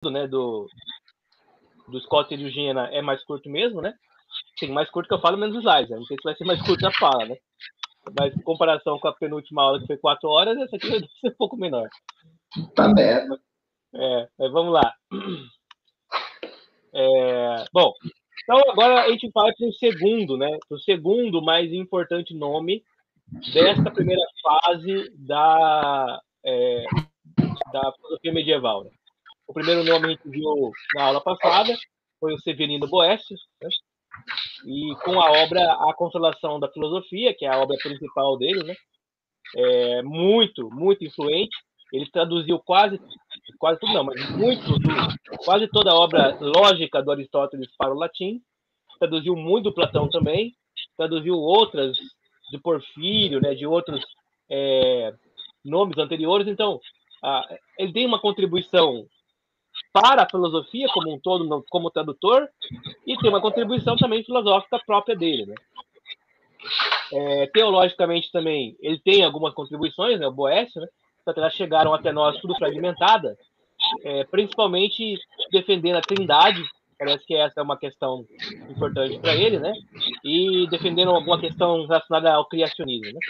né, do Scott e do Gena é mais curto mesmo, né? Sim, mais curto que eu falo, menos slides. Né? Não sei se vai ser mais curto a fala, né? Mas em comparação com a penúltima aula, que foi 4 horas, essa aqui vai ser um pouco menor. Tá merda. Mas vamos lá. Bom, então agora a gente vai para o segundo, né? O segundo mais importante nome desta primeira fase da filosofia medieval. Né? O primeiro nome a gente viu na aula passada foi o Severino Boécio, né? E com a obra A Consolação da Filosofia, que é a obra principal dele, né? Muito influente. Ele traduziu quase tudo não, mas quase toda a obra lógica do Aristóteles para o latim. Traduziu muito do Platão também. Traduziu outras de Porfírio, né? De outros nomes anteriores. Então, ele tem uma contribuição para a filosofia como um todo, como tradutor, e tem uma contribuição também filosófica própria dele, né? Teologicamente também, ele tem algumas contribuições, né, o Boécio, né, só que elas chegaram até nós tudo fragmentada, principalmente defendendo a Trindade, parece que essa é uma questão importante para ele, né, e defendendo alguma questão relacionada ao criacionismo, né.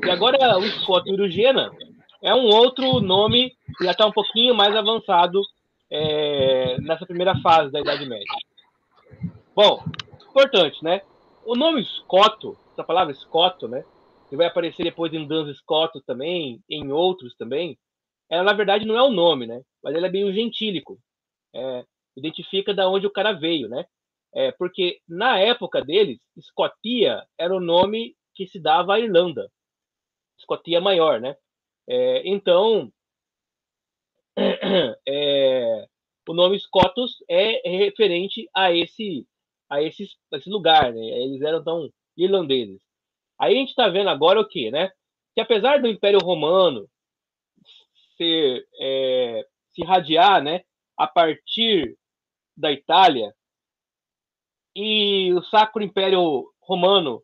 E agora o Scott Urugena é um outro nome que já está um pouquinho mais avançado nessa primeira fase da Idade Média. Bom, importante, né? O nome Scoto, essa palavra Scoto, né? Que vai aparecer depois em Duns Scoto também, em outros também, ela na verdade não é o nome, né? Mas ela é bem um gentílico. Identifica da onde o cara veio, né? Porque na época deles, Escotia era o nome que se dava à Irlanda. Escotia Maior, né? Então, o nome Scotus é referente a esse lugar, né? Eles eram tão irlandeses. Aí a gente está vendo agora o quê, né? Que apesar do Império Romano se irradiar, né, a partir da Itália, e o Sacro Império Romano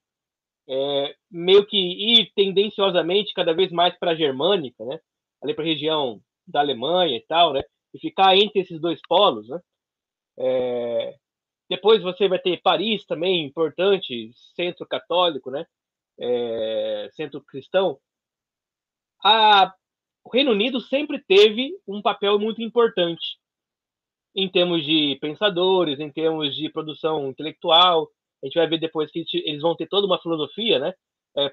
meio que ir tendenciosamente cada vez mais para a Germânica, né? Ali para a região da Alemanha e tal, né? E ficar entre esses dois polos, né? Depois você vai ter Paris também, importante, centro católico, né? Centro cristão. O Reino Unido sempre teve um papel muito importante em termos de pensadores, em termos de produção intelectual. A gente vai ver depois que eles vão ter toda uma filosofia, né?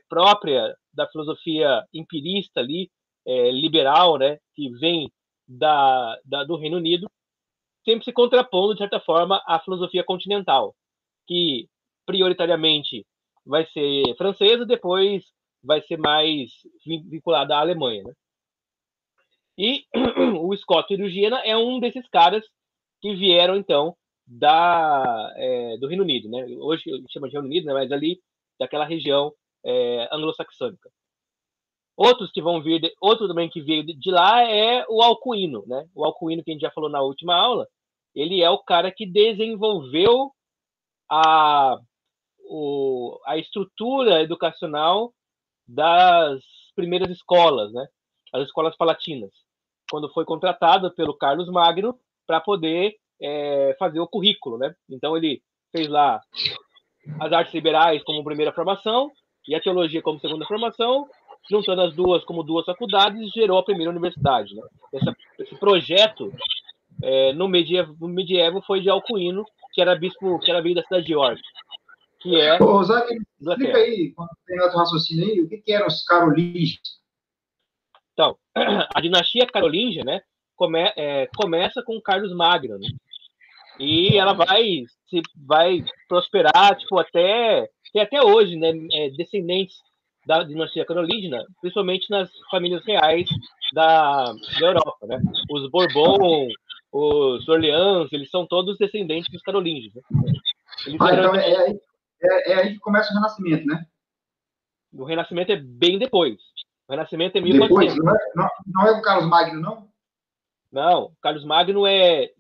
Própria da filosofia empirista ali, liberal, né? Que vem do Reino Unido, sempre se contrapondo, de certa forma, à filosofia continental, que prioritariamente vai ser francesa, depois vai ser mais vinculada à Alemanha. Né? E o Scott Urugena é um desses caras que vieram, então, do Reino Unido. Né? Hoje a gente chama de Reino Unido, né? Mas ali daquela região anglo-saxônica. Outro também que veio de lá é o Alcuino, né? O Alcuino que a gente já falou na última aula, ele é o cara que desenvolveu a estrutura educacional das primeiras escolas, né? As escolas palatinas, quando foi contratado pelo Carlos Magno para poder fazer o currículo, né? Então ele fez lá as artes liberais como primeira formação e a teologia como segunda formação, juntando as duas como duas faculdades, gerou a primeira universidade. Né? Esse projeto no medievo foi de Alcuino, que era veio da cidade de York, que é Zé, explica aí, quando tem outro raciocínio aí, o que eram os carolíngios? Então, a dinastia carolíngia, né, começa com Carlos Magno, né? E ela vai prosperar, tipo, até hoje, né, descendentes da dinastia carolíngia, principalmente nas famílias reais da Europa, né? Os Bourbon, os Orleans, eles são todos descendentes dos carolíngios, né? Então é aí que começa o Renascimento, né? O Renascimento é bem depois. O Renascimento é 1400. Depois, não é o Carlos Magno, não? Não, Carlos Magno é...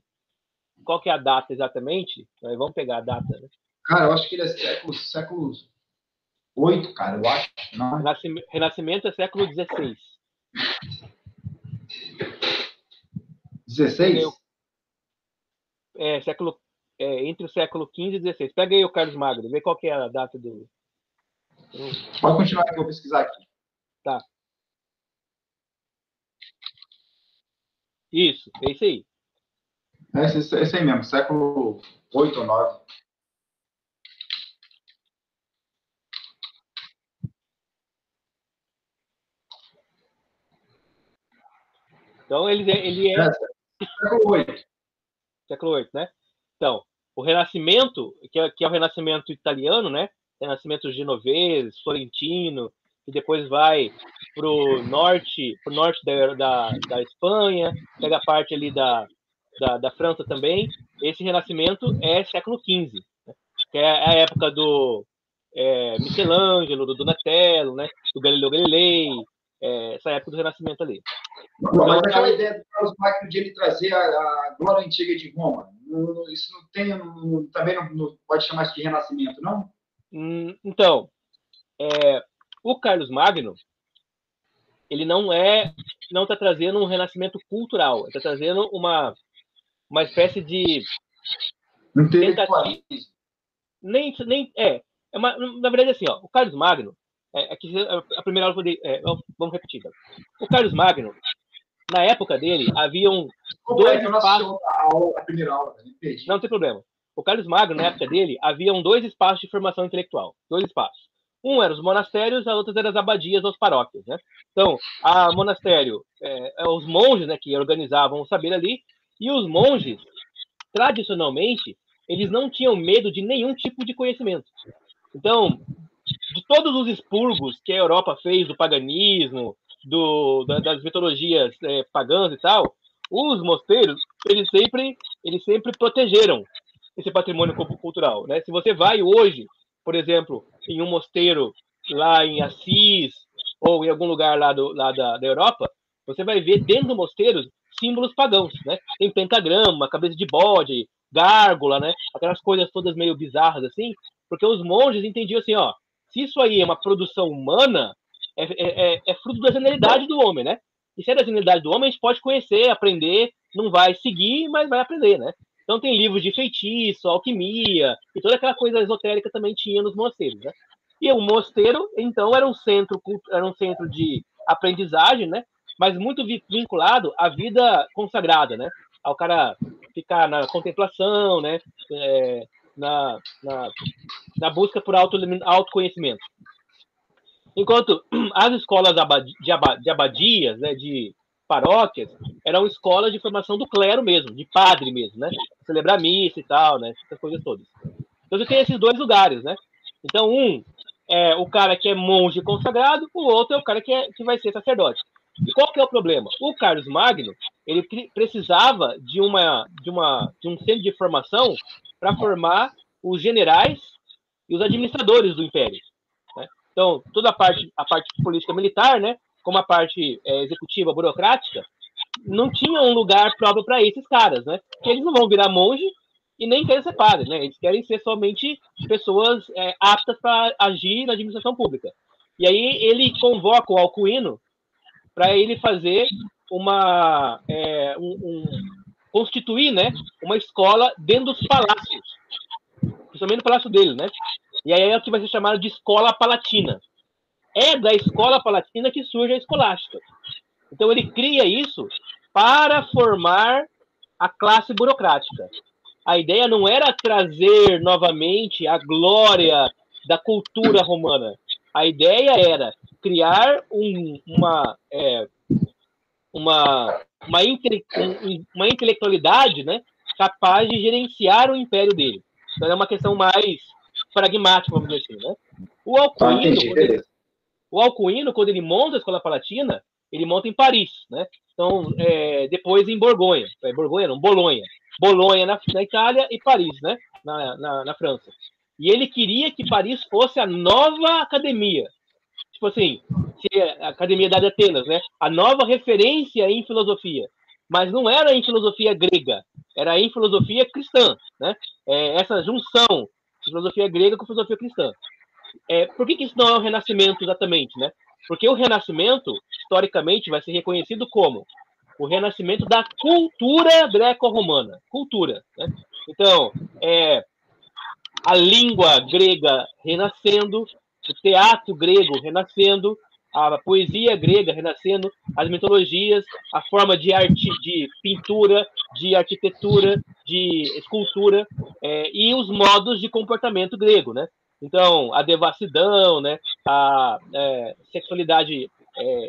Qual que é a data exatamente? Vamos pegar a data, né? Cara, eu acho que ele é século 8, cara, eu acho. Não. Renascimento é século XVI. 16? entre o século XV e XVI. Pega aí o Carlos Magno, vê qual que é a data do... Pode continuar que eu vou pesquisar aqui. Tá. Isso, é isso aí. Esse aí mesmo, século 8 ou 9. Então, ele é... Século 8. Século VIII, né? Então, o Renascimento, que é o Renascimento italiano, né? Renascimento genovês, florentino, e depois vai pro norte da Espanha, pega a parte ali da França também. Esse Renascimento é século XV, né? Que é a época do Michelangelo, do Donatello, né? Do Galileu Galilei, essa época do Renascimento ali. Mas aquela ideia do Carlos Magno de ele trazer a glória antiga de Roma, isso não tem, também não pode chamar isso de renascimento, não? Então, o Carlos Magno, ele não está trazendo um renascimento cultural, ele está trazendo uma espécie de intelectualismo. Na verdade, assim, ó, o Carlos Magno, a primeira aula vamos repetir. Então. O Carlos Magno, na época dele, haviam dois espaços... A primeira aula, não tem problema. O Carlos Magno, na época dele, haviam 2 espaços de formação intelectual. 2 espaços. Um era os monastérios, a outra era as abadias ou as paróquias, né? Então, a monastério, os monges, né, que organizavam o saber ali, e os monges, tradicionalmente, eles não tinham medo de nenhum tipo de conhecimento. Então, de todos os expurgos que a Europa fez do paganismo, das mitologias pagãs e tal, os mosteiros, eles sempre protegeram esse patrimônio cultural, né? Se você vai hoje, por exemplo, em um mosteiro lá em Assis ou em algum lugar lá da Europa, você vai ver dentro do mosteiro símbolos pagãos, né? Tem pentagrama, cabeça de bode, gárgula, né? Aquelas coisas todas meio bizarras assim, porque os monges entendiam assim, ó, se isso aí é uma produção humana, é fruto da genialidade do homem, né? E se é da genialidade do homem, a gente pode conhecer, aprender, não vai seguir, mas vai aprender, né? Então tem livros de feitiço, alquimia, e toda aquela coisa esotérica também tinha nos mosteiros, né? E o mosteiro, então, era um centro de aprendizagem, né? Mas muito vinculado à vida consagrada, né? Ao cara ficar na contemplação, né? Na busca por autoconhecimento. Enquanto as escolas de abadias, né, de paróquias, eram escolas de formação do clero mesmo, de padre mesmo, né? Celebrar missa e tal, né? Essas coisas todas. Então você tem esses 2 lugares, né? Então um é o cara que é monge consagrado, o outro é o cara que vai ser sacerdote. E qual que é o problema? O Carlos Magno, ele precisava de um centro de formação para formar os generais e os administradores do império. Né? Então, toda a parte política militar, né, como a parte executiva, burocrática, não tinha um lugar próprio para esses caras, né? Porque eles não vão virar monge e nem querem ser padres, né? Eles querem ser somente pessoas aptas para agir na administração pública. E aí ele convoca o Alcuino para ele fazer constituir, né, uma escola dentro dos palácios, principalmente no palácio dele, né? E aí é o que vai ser chamado de escola palatina. É da escola palatina que surge a escolástica. Então ele cria isso para formar a classe burocrática. A ideia não era trazer novamente a glória da cultura romana. A ideia era criar uma intelectualidade, né, capaz de gerenciar o império dele. Então é uma questão mais pragmática, vamos dizer assim, né? O Alcuino, quando ele monta a Escola Palatina, ele monta em Paris, né? Então, depois em Borgonha. Bolonha. Bolonha na Itália e Paris, né? Na França. E ele queria que Paris fosse a nova academia. Tipo assim, a Academia de Atenas, né? A nova referência em filosofia. Mas não era em filosofia grega, era em filosofia cristã, né? Essa junção de filosofia grega com filosofia cristã. Por que isso não é o Renascimento exatamente, né? Porque o Renascimento, historicamente, vai ser reconhecido como o renascimento da cultura greco-romana. Cultura, né? Então, a língua grega renascendo, o teatro grego renascendo, a poesia grega renascendo, as mitologias, a forma de arte, de pintura, de arquitetura, de escultura, e os modos de comportamento grego, né? Então, a devassidão, né? A sexualidade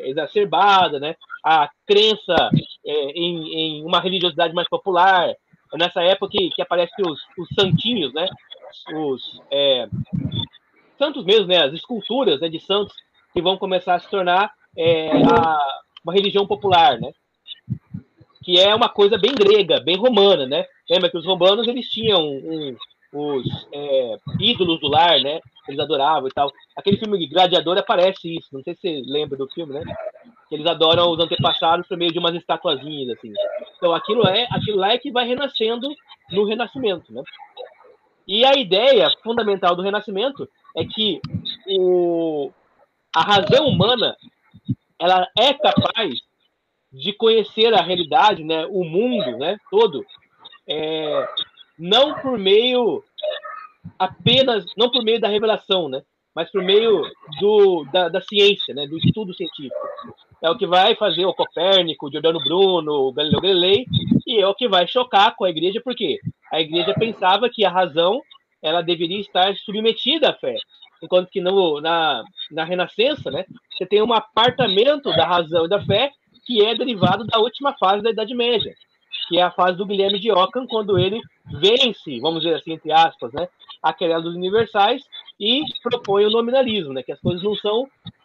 exacerbada, né? A crença em uma religiosidade mais popular. É nessa época que aparecem os santinhos, né? Os santos mesmo, né? As esculturas, né, de santos que vão começar a se tornar uma religião popular, né? Que é uma coisa bem grega, bem romana, né? Lembra que os romanos eles tinham os ídolos do lar, né? Eles adoravam e tal. Aquele filme Gladiador aparece isso. Não sei se você lembra do filme, né? Que eles adoram os antepassados por meio de umas estatuazinhas, assim. Então aquilo lá é que vai renascendo no Renascimento, né? E a ideia fundamental do Renascimento é que a razão humana ela é capaz de conhecer a realidade, né, o mundo, né, todo, não por meio da revelação, né, mas por meio da ciência, né, do estudo científico. É o que vai fazer o Copérnico, o Giordano Bruno, o Galileu Galilei, e é o que vai chocar com a igreja, porque a igreja pensava que a razão ela deveria estar submetida à fé, enquanto que na Renascença, né, você tem um apartamento da razão e da fé que é derivado da última fase da Idade Média, que é a fase do Guilherme de Ockham, quando ele vence, vamos dizer assim, entre aspas, né, a querela dos universais e propõe o nominalismo, né, que as coisas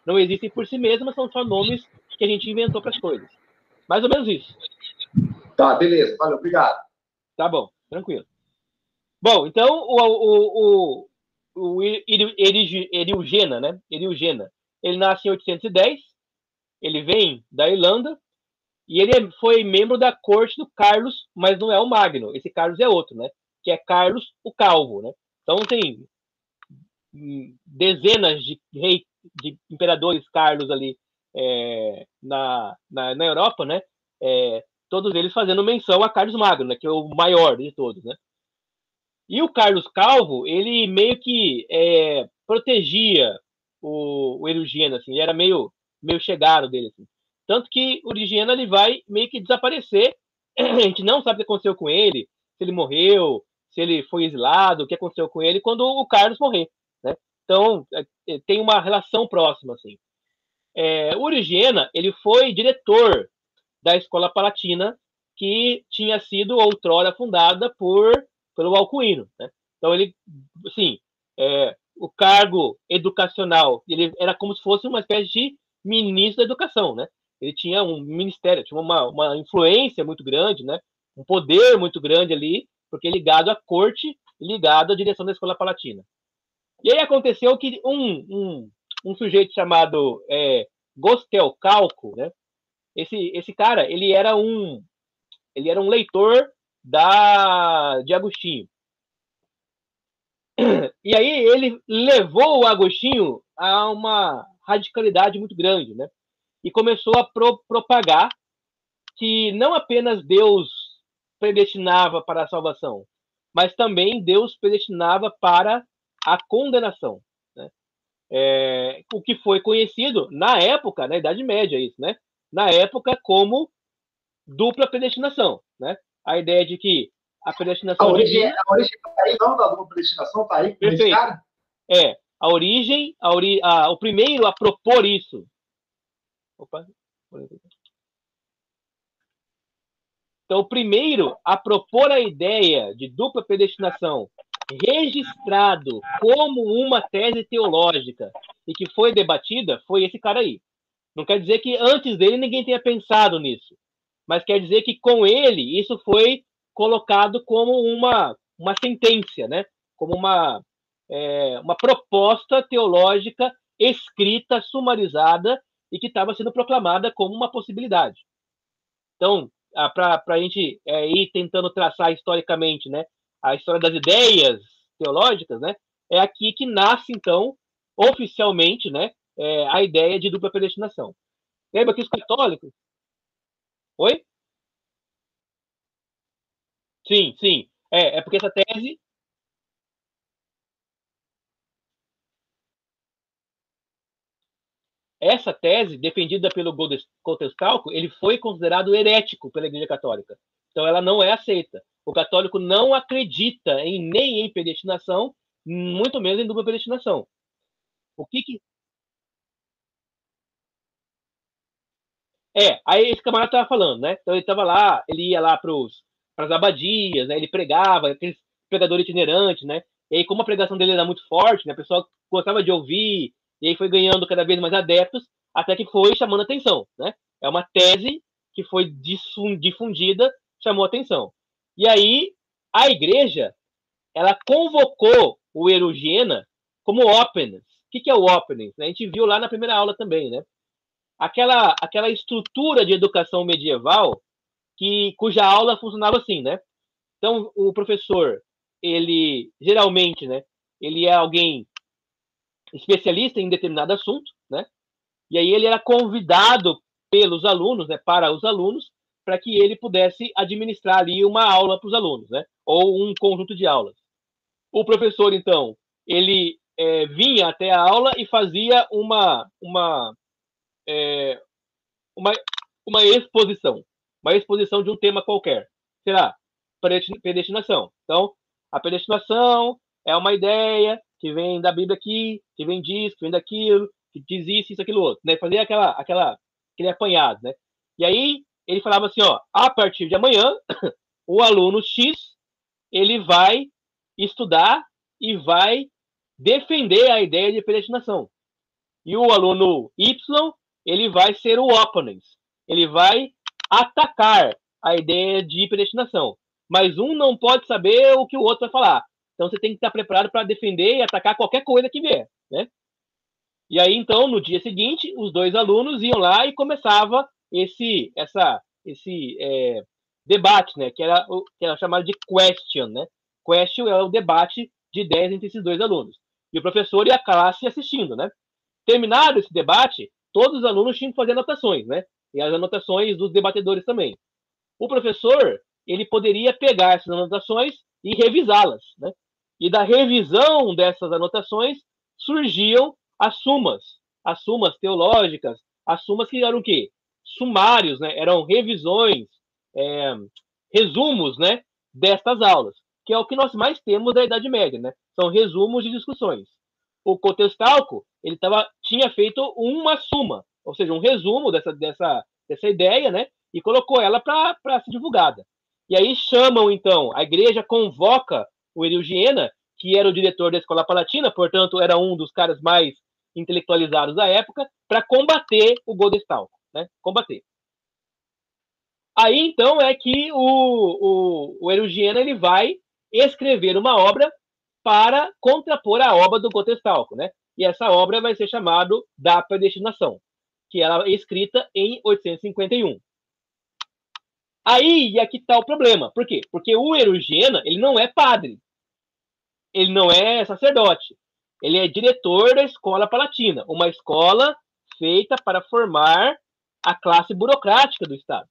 não existem por si mesmas, são só nomes que a gente inventou para as coisas. Mais ou menos isso. Tá, beleza. Valeu, obrigado. Tá bom, tranquilo. Bom, então o Eriugena, né? Eriugena, ele nasce em 810, ele vem da Irlanda e ele foi membro da corte do Carlos, mas não é o Magno. Esse Carlos é outro, né? Que é Carlos o Calvo, né? Então tem dezenas de imperadores Carlos ali na Europa, né? Todos eles fazendo menção a Carlos Magno, né? Que é o maior de todos, né? E o Carlos Calvo, ele meio que protegia o Eriugena, assim, ele era meio chegado dele, assim. Tanto que o Eriugena ele vai meio que desaparecer, a gente não sabe o que aconteceu com ele, se ele morreu, se ele foi exilado, o que aconteceu com ele quando o Carlos morrer, né? Então, tem uma relação próxima, assim. O Eriugena, ele foi diretor da Escola Palatina, que tinha sido outrora fundada pelo Alcuino, né? Então ele, assim, o cargo educacional, ele era como se fosse uma espécie de ministro da educação, né? Ele tinha um ministério, tinha uma influência muito grande, né? Um poder muito grande ali, porque ligado à corte, ligado à direção da Escola Palatina. E aí aconteceu que um sujeito chamado Gostelcalco, né? Esse cara, ele era um leitor de Agostinho. E aí ele levou o Agostinho a uma radicalidade muito grande, né? E começou a propagar que não apenas Deus predestinava para a salvação, mas também Deus predestinava para a condenação, né? O que foi conhecido na época, na Idade Média, isso, né? Na época como dupla predestinação, né? A ideia de que a predestinação a origem está aí, não, da dupla predestinação, está aí com esse cara? A origem, o primeiro a propor isso. Opa. Então, o primeiro a propor a ideia de dupla predestinação registrado como uma tese teológica e que foi debatida foi esse cara aí. Não quer dizer que antes dele ninguém tenha pensado nisso, mas quer dizer que com ele isso foi colocado como uma sentença, né? Como uma proposta teológica escrita, sumarizada e que estava sendo proclamada como uma possibilidade. Então, para a gente ir tentando traçar historicamente, né, a história das ideias teológicas, né, é aqui que nasce, então, oficialmente, né, a ideia de dupla predestinação. Lembra que os católicos... Oi? Sim, sim. É porque essa tese, defendida pelo Gotescalco, ele foi considerado herético pela Igreja Católica. Então ela não é aceita. O católico não acredita nem em predestinação, muito menos em dupla predestinação. O que aí esse camarada estava falando, né? Então ele estava lá, ele ia lá para as abadias, né? Ele pregava, aqueles pregadores itinerantes, né? E aí, como a pregação dele era muito forte, né? A pessoa gostava de ouvir, e aí foi ganhando cada vez mais adeptos, até que foi chamando atenção, né? É uma tese que foi difundida, chamou atenção. E aí, a igreja, ela convocou o Erugiena como Ópenes. O que é o Ópenes? A gente viu lá na primeira aula também, né? Aquela estrutura de educação medieval cuja aula funcionava assim, né? Então, o professor, ele geralmente, né, ele é alguém especialista em determinado assunto, né? E aí ele era convidado pelos alunos, né, para os alunos, para que ele pudesse administrar ali uma aula para os alunos, né? Ou um conjunto de aulas. O professor, então, ele vinha até a aula e fazia é, uma, uma exposição de um tema qualquer. Será? Predestinação. Então, a predestinação é uma ideia que vem da Bíblia aqui, que vem disso, que vem daquilo, que diz isso, aquilo outro. Né? Fazia aquele apanhado. Né? E aí, ele falava assim, ó, a partir de amanhã, o aluno X, ele vai estudar e vai defender a ideia de predestinação. E o aluno Y, ele vai ser o opponent. Ele vai atacar a ideia de predestinação. Mas um não pode saber o que o outro vai falar. Então você tem que estar preparado para defender e atacar qualquer coisa que vier, né? E aí, então, no dia seguinte, os dois alunos iam lá e começava esse debate, né? Que era chamado de question, né? Question é o debate de ideias entre esses dois alunos. E o professor e a classe assistindo, né? Terminado esse debate, todos os alunos tinham que fazer anotações, né? E as anotações dos debatedores também. O professor, ele poderia pegar essas anotações e revisá-las, né? E da revisão dessas anotações surgiam as sumas teológicas, as sumas que eram o quê? Sumários, né? Eram revisões, resumos, né? Destas aulas, que é o que nós mais temos da Idade Média, né? São resumos de discussões. O Cotescalco, ele tinha feito uma suma, ou seja, um resumo dessa ideia, né? E colocou ela para ser divulgada. E aí chamam, então, a igreja convoca o Eriugena, que era o diretor da Escola Palatina, portanto, era um dos caras mais intelectualizados da época, para combater o Godestalco, né? Combater. Aí, então, é que o Eriugena, ele vai escrever uma obra para contrapor a obra do Gotestalco, né? E essa obra vai ser chamada Da Predestinação, que ela é escrita em 851. Aí aqui está o problema. Por quê? Porque o Eriugena, ele não é padre. Ele não é sacerdote. Ele é diretor da Escola Palatina, uma escola feita para formar a classe burocrática do Estado.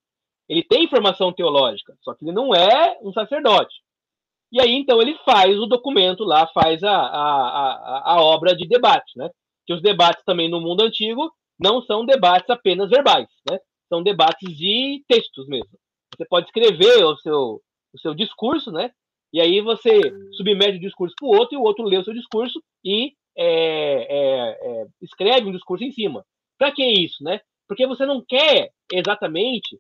Ele tem formação teológica, só que ele não é um sacerdote. E aí, então, ele faz o documento lá, faz a obra de debate, né? Que os debates também no mundo antigo não são debates apenas verbais, né? São debates de textos mesmo. Você pode escrever o seu discurso, né? E aí você submete o discurso para o outro e o outro lê o seu discurso e escreve um discurso em cima. Para que isso, né? Porque você não quer exatamente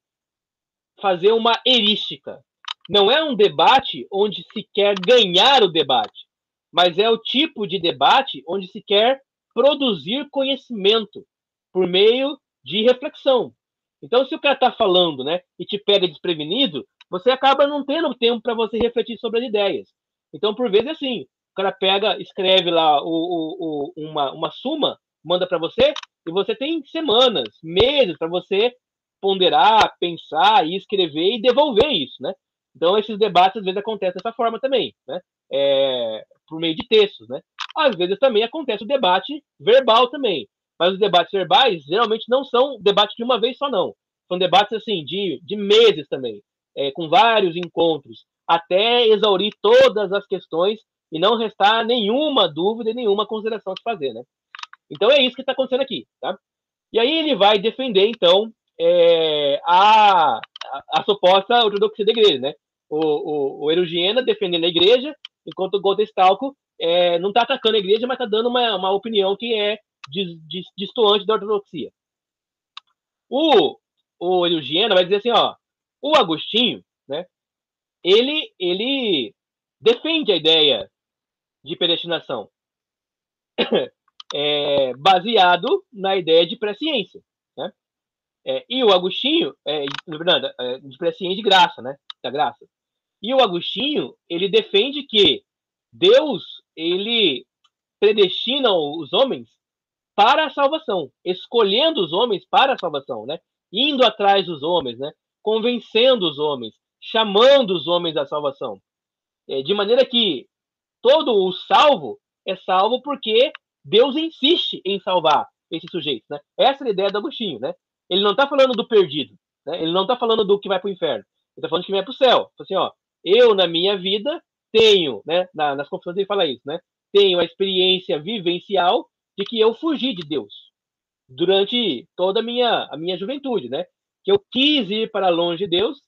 fazer uma erística. Não é um debate onde se quer ganhar o debate, mas é o tipo de debate onde se quer produzir conhecimento por meio de reflexão. Então, se o cara está falando, né, e te pega desprevenido, você acaba não tendo tempo para você refletir sobre as ideias. Então, por vezes, assim, o cara pega, escreve lá uma suma, manda para você, e você tem semanas, meses para você ponderar, pensar e escrever e devolver isso, né? Então, esses debates, às vezes, acontecem dessa forma também, né? Por meio de textos, né? Às vezes, também acontece o debate verbal também. Mas os debates verbais, geralmente, não são debates de uma vez só, não. São debates, assim, de meses também. com vários encontros, até exaurir todas as questões e não restar nenhuma dúvida e nenhuma consideração a se fazer, né? Então é isso que está acontecendo aqui, tá? E aí ele vai defender, então, a suposta ortodoxia da igreja, né? O Erugiena defendendo a igreja, enquanto o Godestalco não está atacando a igreja, mas está dando uma opinião que é distoante da ortodoxia. O Erugiena vai dizer assim, ó, o Agostinho, né? Ele defende a ideia de predestinação, baseado na ideia de presciência, né? E o Agostinho, de presciência de graça, né? Da graça. E o Agostinho, ele defende que Deus, ele predestina os homens para a salvação, escolhendo os homens para a salvação, né? Indo atrás dos homens, né? Convencendo os homens, chamando os homens à salvação. De maneira que todo o salvo é salvo porque Deus insiste em salvar esses sujeitos, né? Essa é a ideia do Agostinho, né? Ele não está falando do perdido, né? Ele não está falando do que vai para o inferno. Ele está falando que vai para o céu. Assim, ó, eu na minha vida tenho, né? Nas confissões ele fala isso, né? Tenho a experiência vivencial de que eu fugi de Deus durante toda a minha juventude, né? Que eu quis ir para longe de Deus,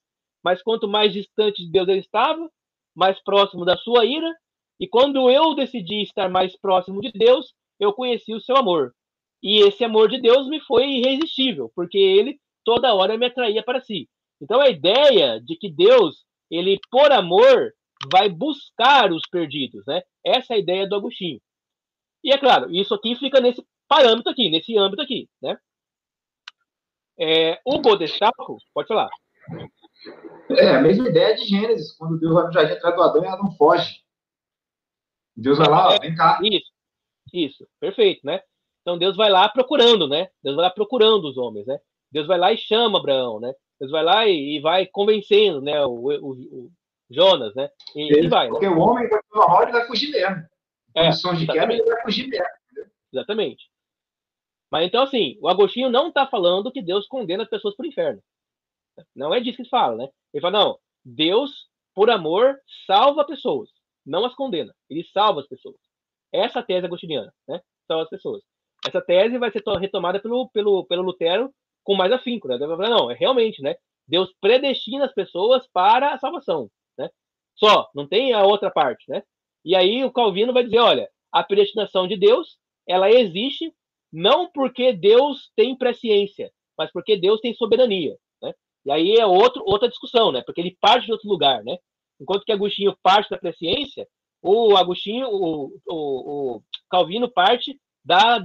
mas quanto mais distante de Deus eu estava, mais próximo da sua ira, e quando eu decidi estar mais próximo de Deus, eu conheci o seu amor. E esse amor de Deus me foi irresistível, porque ele toda hora me atraía para si. Então a ideia de que Deus, ele por amor, vai buscar os perdidos, né? Essa é a ideia do Agostinho. E é claro, isso aqui fica nesse parâmetro aqui, nesse âmbito aqui, né? O Godestalco, pode falar. A mesma ideia de Gênesis, quando Deus vai no jardim atrás do Adão e Adão foge. Deus vai lá, ó, vem cá. Isso, perfeito, né? Então Deus vai lá procurando, né? Deus vai lá procurando os homens, né? Deus vai lá e chama Abraão, né? Deus vai lá e vai convencendo, né? O Jonas, né? E vai. Porque né? O homem vai ter uma roda e vai fugir mesmo. Condições de queda, ele vai fugir mesmo. Entendeu? Exatamente. Mas então, assim, o Agostinho não está falando que Deus condena as pessoas para o inferno. Não é disso que ele fala, né? Ele fala, não, Deus, por amor, salva pessoas, não as condena. Ele salva as pessoas. Essa é a tese agostiniana, né? Salva as pessoas. Essa tese vai ser retomada pelo Lutero com mais afinco, né? Ele vai falar, não, realmente, né? Deus predestina as pessoas para a salvação, né? Só, não tem a outra parte, né? E aí o Calvino vai dizer, olha, a predestinação de Deus, ela existe não porque Deus tem presciência, mas porque Deus tem soberania, né? E aí é outra discussão, né? Porque ele parte de outro lugar, né? Enquanto que Agostinho parte da presciência, o Agostinho, o Calvino parte da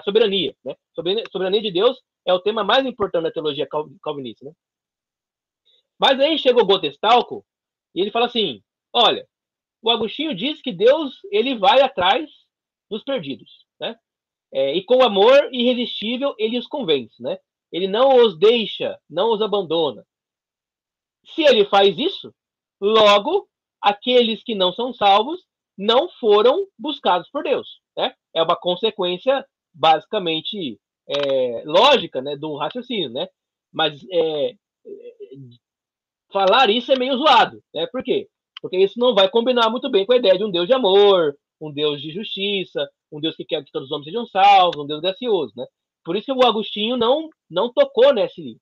soberania, né? Soberania de Deus é o tema mais importante da teologia calvinista, né? Mas aí chega o Godestalco e ele fala assim, olha, o Agostinho diz que Deus, ele vai atrás dos perdidos, né? E com amor irresistível ele os convence, né? Ele não os deixa, não os abandona. Se ele faz isso, logo, aqueles que não são salvos não foram buscados por Deus, né? É uma consequência basicamente lógica, né, do raciocínio, né? Mas falar isso é meio zoado, né? Por quê? Porque isso não vai combinar muito bem com a ideia de um Deus de amor, um Deus de justiça, um Deus que quer que todos os homens sejam salvos, um Deus gracioso, né? Por isso que o Agostinho não tocou nesse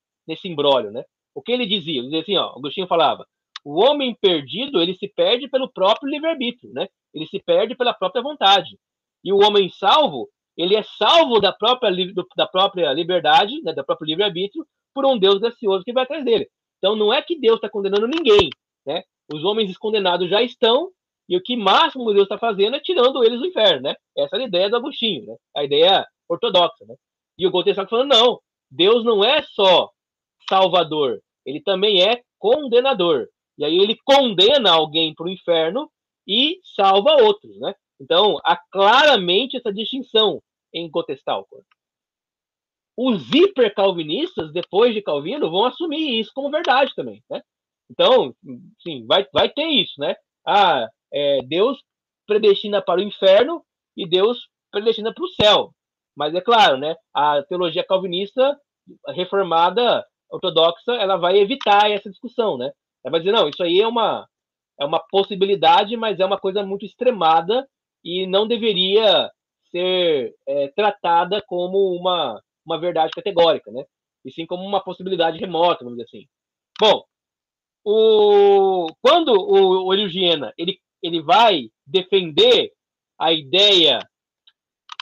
imbróglio, né? O que ele dizia? Ele dizia assim, ó, Agostinho falava, o homem perdido, ele se perde pelo próprio livre-arbítrio, né? Ele se perde pela própria vontade. E o homem salvo, ele é salvo da própria liberdade, né, da própria livre-arbítrio, por um Deus gracioso que vai atrás dele. Então não é que Deus está condenando ninguém, né? Os homens condenados já estão, e o que máximo Deus está fazendo é tirando eles do inferno, né? Essa é a ideia do Agostinho, né? A ideia ortodoxa, né? E o Godestalco falando, não, Deus não é só salvador, ele também é condenador. E aí ele condena alguém para o inferno e salva outros, né? Então, há claramente essa distinção em Godestalco. Os hipercalvinistas, depois de Calvino, vão assumir isso como verdade também, né? Então, sim, vai ter isso, né? Deus predestina para o inferno e Deus predestina para o céu. Mas é claro, né? A teologia calvinista reformada ortodoxa ela vai evitar essa discussão, né? Ela vai dizer, não, isso aí é uma possibilidade, mas é uma coisa muito extremada e não deveria ser tratada como uma verdade categórica, né? E sim como uma possibilidade remota, vamos dizer assim. Bom, quando o Origiena ele vai defender a ideia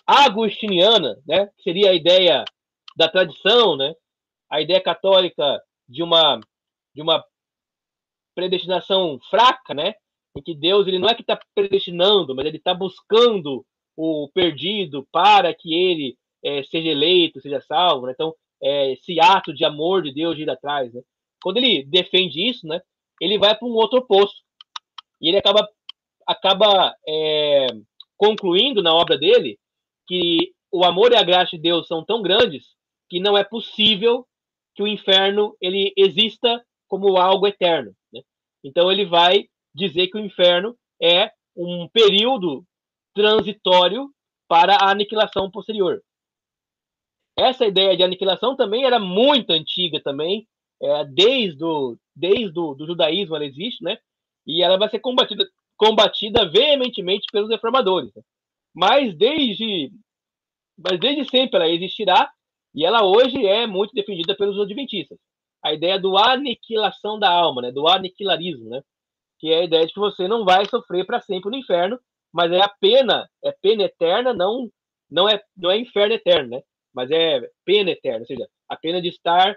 agostiniana, né, que seria a ideia da tradição, né, a ideia católica de uma predestinação fraca, né, em que Deus ele não é que está predestinando, mas ele está buscando o perdido para que ele seja eleito, seja salvo, né? Então, esse ato de amor de Deus de ir atrás, né? Quando ele defende isso, né, ele vai para um outro oposto e ele acaba concluindo na obra dele que o amor e a graça de Deus são tão grandes que não é possível que o inferno ele exista como algo eterno, né? Então ele vai dizer que o inferno é um período transitório para a aniquilação posterior. Essa ideia de aniquilação também era muito antiga também, desde do judaísmo ela existe, né? E ela vai ser combatida veementemente pelos reformadores, né? Mas desde sempre ela existirá e ela hoje é muito defendida pelos adventistas. A ideia do aniquilação da alma, né? Do aniquilarismo, né? Que é a ideia de que você não vai sofrer para sempre no inferno, mas é pena eterna, não é inferno eterno, né? Mas é pena eterna, ou seja, a pena de estar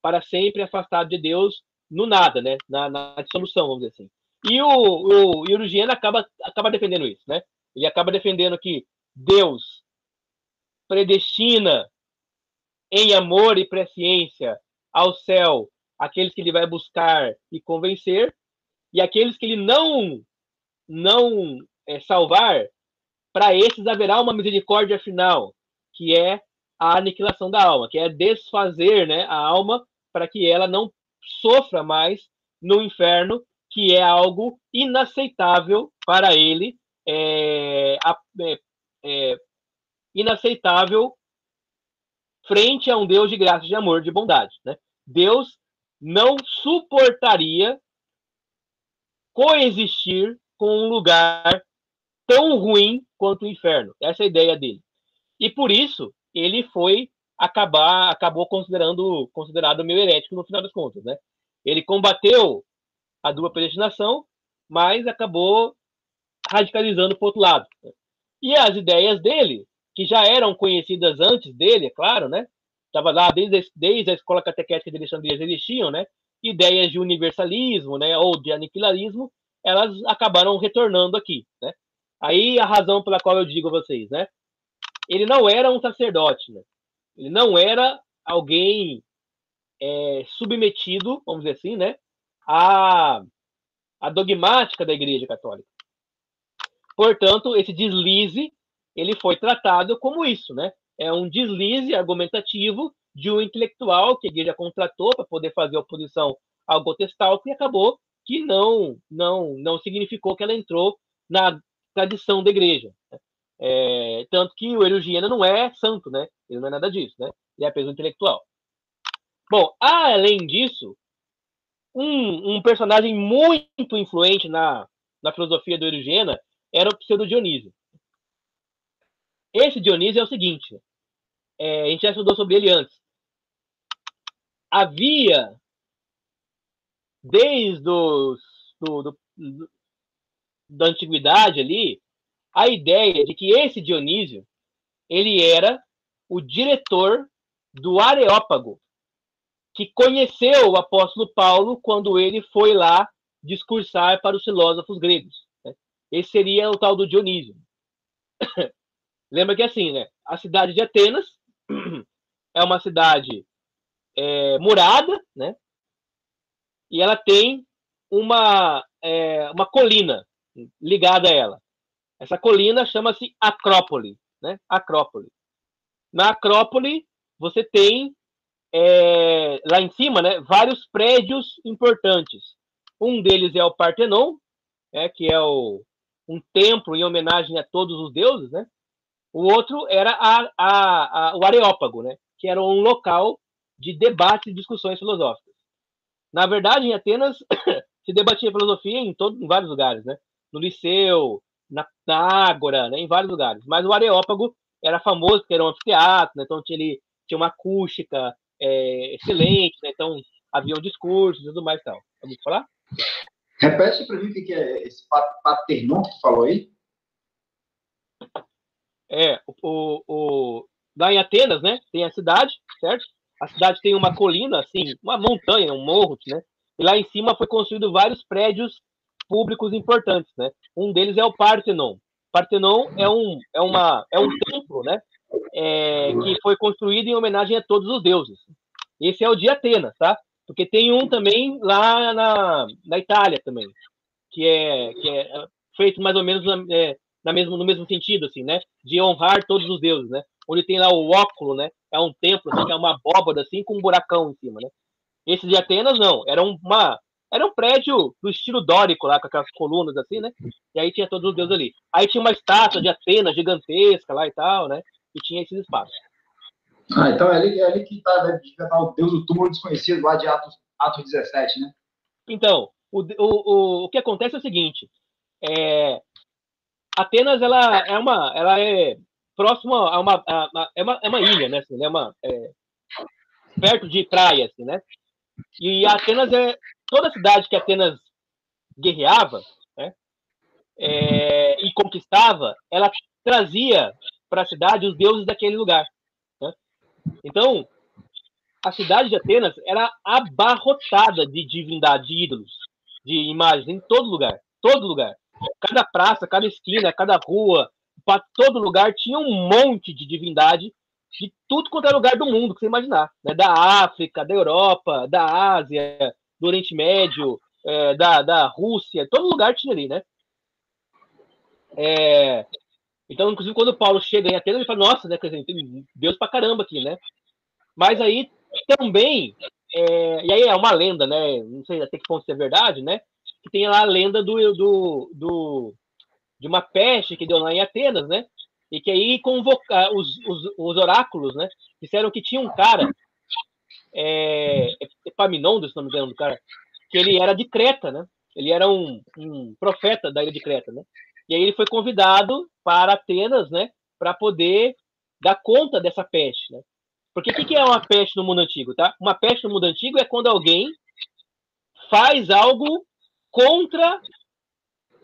para sempre afastado de Deus no nada, né? Na dissolução, vamos dizer assim. E o Eugênio acaba defendendo isso, né? Ele acaba defendendo que Deus predestina em amor e presciência ao céu aqueles que ele vai buscar e convencer, e aqueles que ele não salvar, para esses haverá uma misericórdia final, que é a aniquilação da alma, que é desfazer, né, a alma para que ela não sofra mais no inferno, que é algo inaceitável para ele, inaceitável frente a um Deus de graça, de amor, de bondade, né? Deus não suportaria coexistir com um lugar tão ruim quanto o inferno. Essa é a ideia dele. E por isso ele acabou considerado meio herético no final das contas, né? Ele combateu a dupla predestinação, mas acabou radicalizando para o outro lado. E as ideias dele, que já eram conhecidas antes dele, é claro, né? Estava lá desde a escola catequética de Alexandria existiam, né? Ideias de universalismo, né? Ou de aniquilarismo, elas acabaram retornando aqui, né? Aí a razão pela qual eu digo a vocês, né? Ele não era um sacerdote, né? Ele não era alguém submetido, vamos dizer assim, né? A dogmática da Igreja Católica. Portanto, esse deslize ele foi tratado como isso, né? É um deslize argumentativo de um intelectual que a Igreja contratou para poder fazer oposição ao Gotestalk e acabou que não significou que ela entrou na tradição da Igreja, né? Tanto que o Erugiena não é santo, né? Ele não é nada disso, né? Ele é apenas um intelectual. Bom, além disso, um personagem muito influente na filosofia do Erugiena era o Pseudo Dionísio. Esse Dionísio é o seguinte, a gente já estudou sobre ele antes. Havia, desde da antiguidade ali, a ideia de que esse Dionísio ele era o diretor do Areópago, que conheceu o apóstolo Paulo quando ele foi lá discursar para os filósofos gregos, né? Esse seria o tal do Dionísio. Lembra que assim, né? A cidade de Atenas é uma cidade murada, né? E ela tem uma colina ligada a ela. Essa colina chama-se Acrópole, né? Acrópole. Na Acrópole você tem lá em cima, né, vários prédios importantes. Um deles é o Partenon, que é um templo em homenagem a todos os deuses, né? O outro era o Areópago, né? Que era um local de debates e discussões filosóficas. Na verdade, em Atenas, se debatia filosofia em vários lugares, né? No Liceu, na Ágora, né? Em vários lugares. Mas o Areópago era famoso, porque era um anfiteatro, né? Então tinha uma acústica excelente, né? Então haviam discursos e tudo mais e tal. Vamos falar? Repete para mim o que é esse Paternon que tu falou aí. Lá em Atenas, né? Tem a cidade, certo? A cidade tem uma colina, assim, uma montanha, um morro, né? E lá em cima foi construído vários prédios públicos importantes, né? Um deles é o Parthenon. Parthenon é um templo, né? Que foi construído em homenagem a todos os deuses. Esse é o de Atenas, tá? Porque tem um também lá na Itália também, que é feito mais ou menos no mesmo sentido, assim, né? De honrar todos os deuses, né? Onde tem lá o óculo, né? É um templo, assim, que é uma abóbada, assim, com um buracão em cima, né? Esse de Atenas, não. Era um prédio do estilo dórico lá, com aquelas colunas, assim, né? E aí tinha todos os deuses ali. Aí tinha uma estátua de Atenas gigantesca lá e tal, né? E tinha esses espaços. Então é ali que deve estar o Deus do túmulo desconhecido, lá de Atos 17, né? Então, o que acontece é o seguinte, Atenas, ela é próxima a uma ilha, né? Assim, perto de praia, assim, né? E Atenas toda cidade que Atenas guerreava, né? E conquistava, ela trazia para a cidade os deuses daquele lugar, né? Então, a cidade de Atenas era abarrotada de divindade, de ídolos, de imagens, em todo lugar. Todo lugar. Cada praça, cada esquina, cada rua, para todo lugar tinha um monte de divindade de tudo quanto é lugar do mundo que você imaginar. Né? Da África, da Europa, da Ásia, do Oriente Médio, da Rússia, todo lugar tinha ali, né? Então, inclusive, quando o Paulo chega em Atenas, ele fala, nossa, né, tem Deus pra caramba aqui, né? Mas aí também, e aí é uma lenda, né? Não sei até que ponto isso é verdade, né? Que tem lá a lenda de uma peste que deu lá em Atenas, né? E que aí os oráculos, né? Disseram que tinha um cara, Epaminondas, se não me engano do cara, que ele era de Creta, né? Ele era um profeta da ilha de Creta, né? E aí ele foi convidado para Atenas, né? Para poder dar conta dessa peste, né? Porque o que é uma peste no mundo antigo, tá? Uma peste no mundo antigo é quando alguém faz algo contra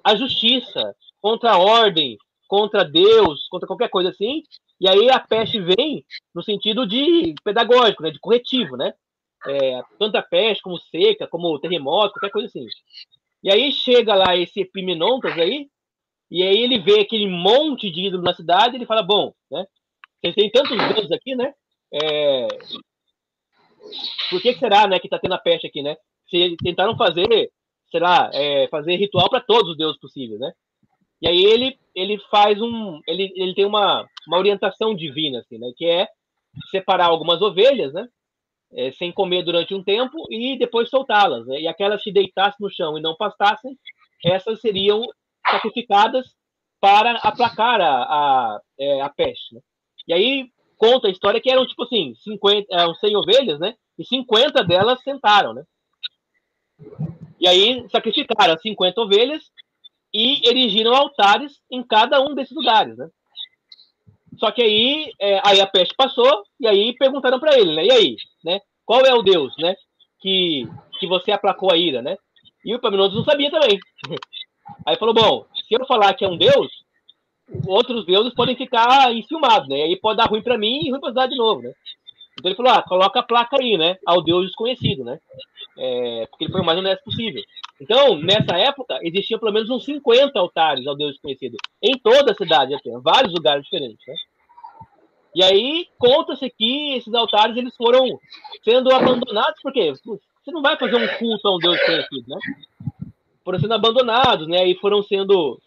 a justiça, contra a ordem, contra Deus, contra qualquer coisa assim, e aí a peste vem no sentido de pedagógico, né, de corretivo, né? Tanto a peste como seca, como terremoto, qualquer coisa assim. E aí chega lá esse Epaminondas aí, e aí ele vê aquele monte de ídolo na cidade, e ele fala, bom, né? Vocês têm tantos deuses aqui, né? Por que será, né, que tá tendo a peste aqui, né? Se tentaram fazer, sei lá, fazer ritual para todos os deuses possíveis, né? E aí ele faz ele tem uma orientação divina, assim, né? Que é separar algumas ovelhas, né? Sem comer durante um tempo e depois soltá-las, né? E aquelas que deitassem no chão e não pastassem, essas seriam sacrificadas para aplacar a peste, né? E aí conta a história que eram tipo assim, 100 ovelhas, né? E 50 delas sentaram, né? E aí sacrificaram as 50 ovelhas e erigiram altares em cada um desses lugares, né? Só que aí a peste passou e aí perguntaram para ele, né? E aí, né? Qual é o Deus, né? Que você aplacou a ira, né? E o Epaminondas não sabia também. Aí falou, bom, se eu falar que é um Deus, outros deuses podem ficar enciumados, né? Aí pode dar ruim para mim e ruim para a cidade de novo, né? Então ele falou, coloca a placa aí, né? Ao Deus desconhecido, né? Porque ele foi o mais honesto possível. Então, nessa época, existiam pelo menos uns 50 altares ao Deus desconhecido. Em toda a cidade, até, vários lugares diferentes, né? E aí, conta-se que esses altares eles foram sendo abandonados, porque você não vai fazer um culto a um Deus desconhecido, né? Foram sendo abandonados, né? E foram sendo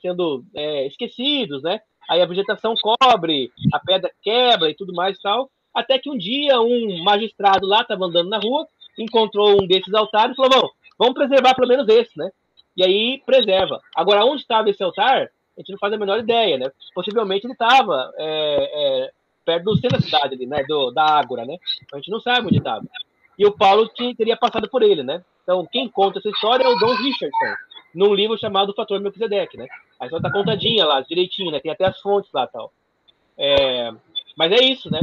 esquecidos, né? Aí a vegetação cobre, a pedra quebra e tudo mais e tal. Até que um dia um magistrado lá estava andando na rua, encontrou um desses altares e falou, bom, vamos preservar pelo menos esse, né? E aí preserva. Agora, onde estava esse altar, a gente não faz a menor ideia, né? Possivelmente ele estava perto do centro da cidade ali, né? Da Ágora, né? A gente não sabe onde estava. E o Paulo teria passado por ele, né? Então, quem conta essa história é o Don Richardson, num livro chamado O Fator Melquisedeque, né? A história tá contadinha lá, direitinho, né? Tem até as fontes lá e tal. Mas é isso, né?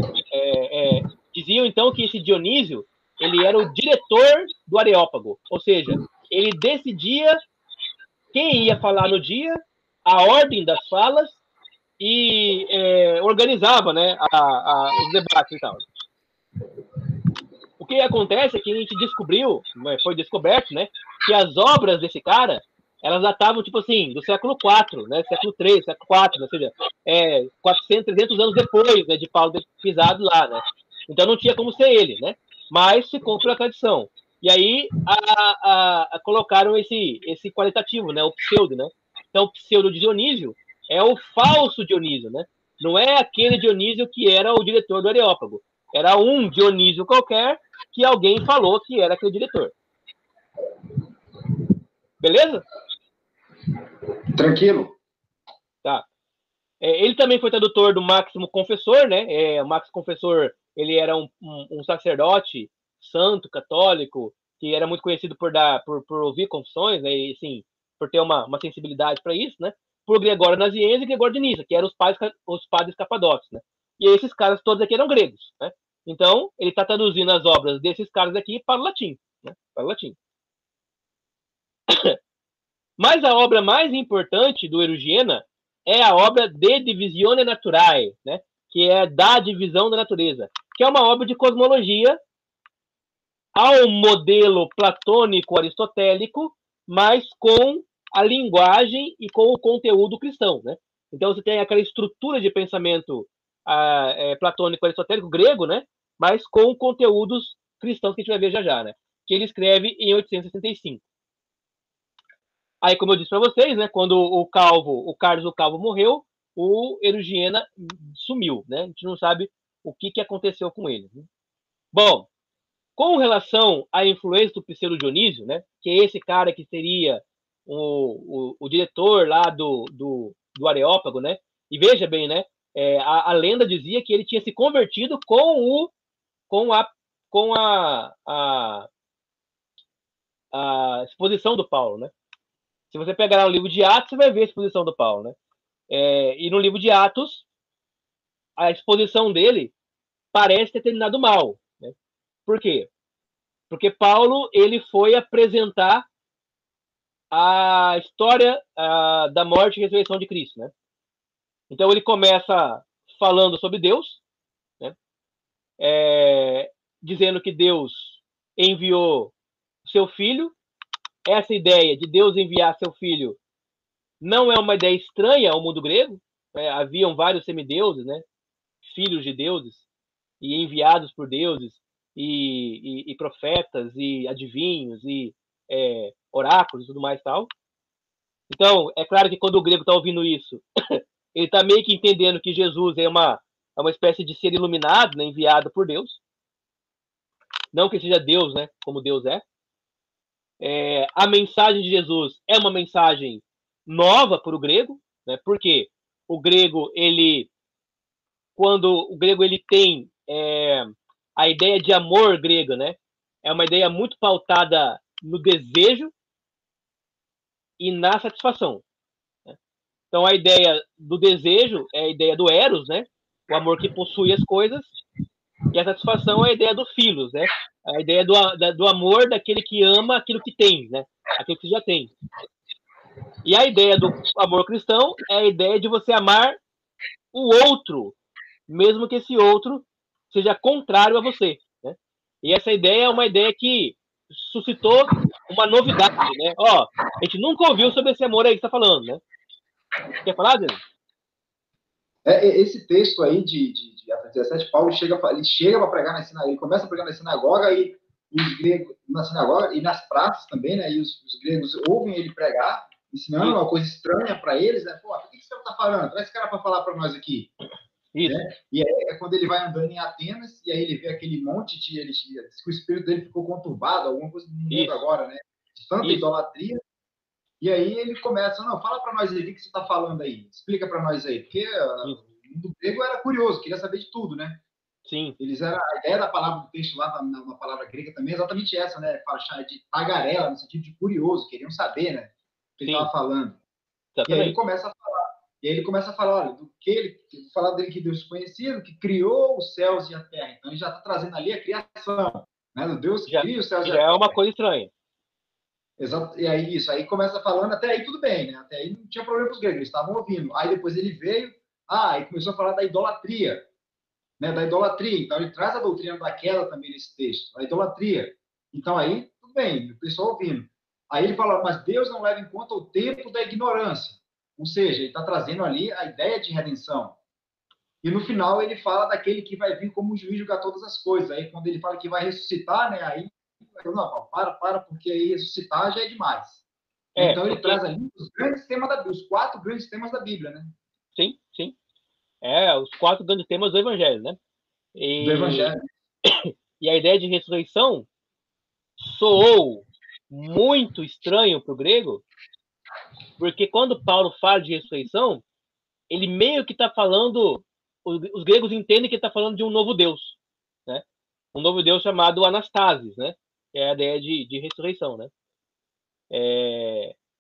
Diziam, então, que esse Dionísio, ele era o diretor do Areópago. Ou seja, ele decidia quem ia falar no dia, a ordem das falas e organizava, né, os debates e tal. O que acontece é que a gente descobriu, foi descoberto, né, que as obras desse cara, elas datavam, tipo assim, do século IV, né, século III, século IV, ou seja, 400, 300 anos depois, né, de Paulo ter pisado lá, né. Então não tinha como ser ele, né, mas ficou pela tradição. E aí colocaram esse qualitativo, né, o pseudo, né. Então o pseudo de Dionísio é o falso Dionísio, né. Não é aquele Dionísio que era o diretor do Areópago. Era um Dionísio qualquer que alguém falou que era aquele diretor. Beleza? Tranquilo. Tá. Ele também foi tradutor do Máximo Confessor, né? O Máximo Confessor, ele era um sacerdote santo, católico, que era muito conhecido por ouvir confissões, né? E, assim, por ter uma sensibilidade para isso, né? Por Gregório Nazianzo e Gregório de Nissa, que eram os padres capadócios, né? E esses caras todos aqui eram gregos, né? Então, ele está traduzindo as obras desses caras aqui para o latim, né? Para o latim. Mas a obra mais importante do Erugiena é a obra De Divisione Naturae, né? Que é da divisão da natureza, que é uma obra de cosmologia ao modelo platônico aristotélico, mas com a linguagem e com o conteúdo cristão, né? Então você tem aquela estrutura de pensamento platônico aristotélico grego, né? Mas com conteúdos cristãos que a gente vai ver já, né? Que ele escreve em 865. Aí, como eu disse para vocês, né? Quando o Carlos o Calvo morreu, o Erugiena sumiu, né? A gente não sabe o que aconteceu com ele. Né? Bom, com relação à influência do Pseudo Dionísio, né? Que é esse cara que seria o diretor lá do Areópago, né? E veja bem, né? A lenda dizia que ele tinha se convertido com a exposição do Paulo, né? Se você pegar lá o livro de Atos, você vai ver a exposição do Paulo, né? E no livro de Atos, a exposição dele parece ter terminado mal, né? Por quê? Porque Paulo ele foi apresentar a história da morte e ressurreição de Cristo, né? Então ele começa falando sobre Deus, né? Dizendo que Deus enviou seu filho. Essa ideia de Deus enviar seu filho não é uma ideia estranha ao mundo grego. Haviam vários semideuses, né? Filhos de deuses e enviados por deuses e profetas e adivinhos e oráculos e tudo mais tal. Então, é claro que quando o grego está ouvindo isso, ele está meio que entendendo que Jesus é uma espécie de ser iluminado, né, enviado por Deus. Não que seja Deus, né, como Deus é. A mensagem de Jesus é uma mensagem nova para o grego, né, porque o grego, quando o grego ele tem a ideia de amor grega, né, é uma ideia muito pautada no desejo e na satisfação. Né? Então, a ideia do desejo é a ideia do eros, né, o amor que possui as coisas, e a satisfação é a ideia do philos, né, a ideia do amor daquele que ama aquilo que tem, né, aquilo que já tem. E a ideia do amor cristão é a ideia de você amar o outro, mesmo que esse outro seja contrário a você. Né? E essa ideia é uma ideia que suscitou uma novidade, né? Ó, a gente nunca ouviu sobre esse amor aí que você está falando, né? Quer falar, Zé? Esse texto aí de Atos 17, Paulo chega para pregar na sinagoga, ele começa a pregar na sinagoga e os gregos na sinagoga e nas praças também, né? E os gregos ouvem ele pregar, ensinando uma coisa estranha para eles, né? Pô, por que você está falando? Traz esse cara para falar para nós aqui. Isso. Né? E aí é quando ele vai andando em Atenas, e aí ele vê aquele monte que o espírito dele ficou conturbado, alguma coisa, não lembro agora, né? De tanta idolatria. E aí ele começa, não, fala para nós aí, o que você está falando aí? Explica para nós aí, porque mundo grego era curioso, queria saber de tudo, né? Sim. A ideia da palavra do texto lá, na palavra grega também é exatamente essa, né? De tagarela, no sentido de curioso, queriam saber, né? O que ele estava falando. Exatamente. E aí ele começa a falar, olha, do que ele falar dele que Deus conhecido, que criou os céus e a terra. Então ele já está trazendo ali a criação, né? Do Deus que cria os céus e a terra. Já é uma coisa estranha. Exato. E aí isso, aí começa falando, até aí tudo bem, né? Até aí não tinha problema com os gregos, eles estavam ouvindo. Aí depois ele veio, aí começou a falar da idolatria, né? Da idolatria. Então ele traz a doutrina da queda também nesse texto, a idolatria. Então aí tudo bem, o pessoal ouvindo. Aí ele fala, mas Deus não leva em conta o tempo da ignorância. Ou seja, ele está trazendo ali a ideia de redenção. E no final ele fala daquele que vai vir como juiz julgar todas as coisas. Aí quando ele fala que vai ressuscitar, né? Aí não, para, porque aí ressuscitar já é demais. Então ele traz ali os grandes temas da Bíblia, os 4 grandes temas da Bíblia, né? Sim, sim. Os 4 grandes temas do Evangelho, né? Do Evangelho. E a ideia de ressurreição soou muito estranho para o grego, porque quando Paulo fala de ressurreição, ele meio que está falando, os gregos entendem que ele está falando de um novo Deus, né? Um novo Deus chamado Anastasis, né? É a ideia de ressurreição, né?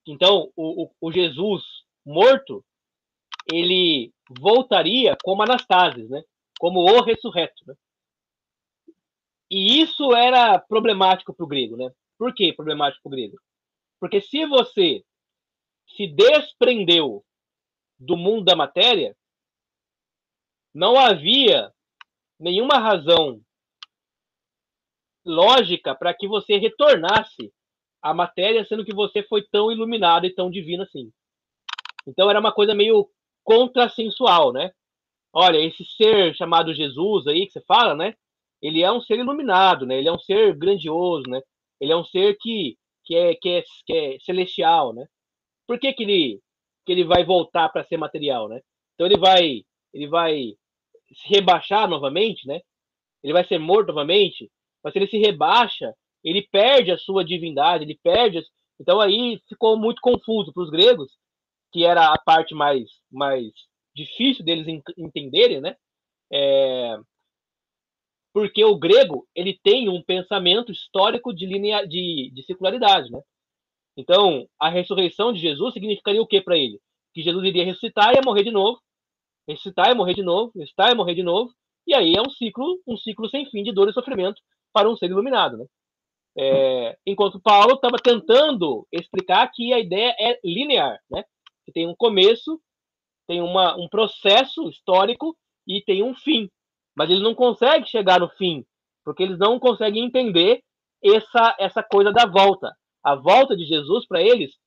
Então, o Jesus morto, ele voltaria como Anastasis, né? Como o ressurreto, né? E isso era problemático para o grego, né? Por que problemático para o grego? Porque se você se desprendeu do mundo da matéria, não havia nenhuma razão lógica para que você retornasse à matéria, sendo que você foi tão iluminado e tão divino assim. Então era uma coisa meio contrassensual, né? Olha, esse ser chamado Jesus aí que você fala, né? Ele é um ser iluminado, né? Ele é um ser grandioso, né? Ele é um ser que é celestial, né? Por que ele vai voltar para ser material, né? Então ele vai se rebaixar novamente, né? Ele vai ser morto novamente, mas se ele se rebaixa, ele perde a sua divindade, ele perde. Então aí ficou muito confuso para os gregos, que era a parte mais difícil deles entenderem, né? Porque o grego ele tem um pensamento histórico de circularidade, né? Então, a ressurreição de Jesus significaria o que para ele? Que Jesus iria ressuscitar e ia morrer de novo, ressuscitar e morrer de novo, ressuscitar e morrer de novo, e aí é um ciclo sem fim de dor e sofrimento para um ser iluminado, né? Enquanto Paulo estava tentando explicar que a ideia é linear, né? Que tem um começo, tem um processo histórico e tem um fim. Mas ele não consegue chegar no fim, porque eles não conseguem entender essa coisa da volta. A volta de Jesus, para eles,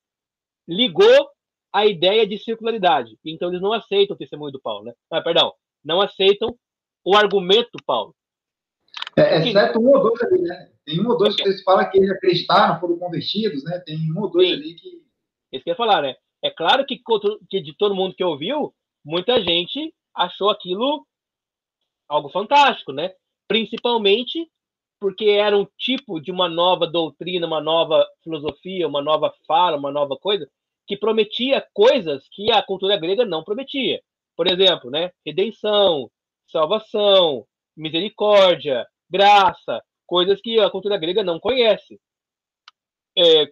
ligou a ideia de circularidade. Então eles não aceitam o testemunho do Paulo, né? Perdão, não aceitam o argumento do Paulo. Exceto um ou dois ali, né? Tem um ou dois que vocês falam que eles acreditaram, foram convertidos, né? Tem um ou dois ali que... Isso que eu ia falar, né? É claro que de todo mundo que ouviu, muita gente achou aquilo algo fantástico, né? Principalmente porque era um tipo de uma nova doutrina, uma nova filosofia, uma nova fala, uma nova coisa, que prometia coisas que a cultura grega não prometia. Por exemplo, né? Redenção, salvação, misericórdia, graça, coisas que a cultura grega não conhece,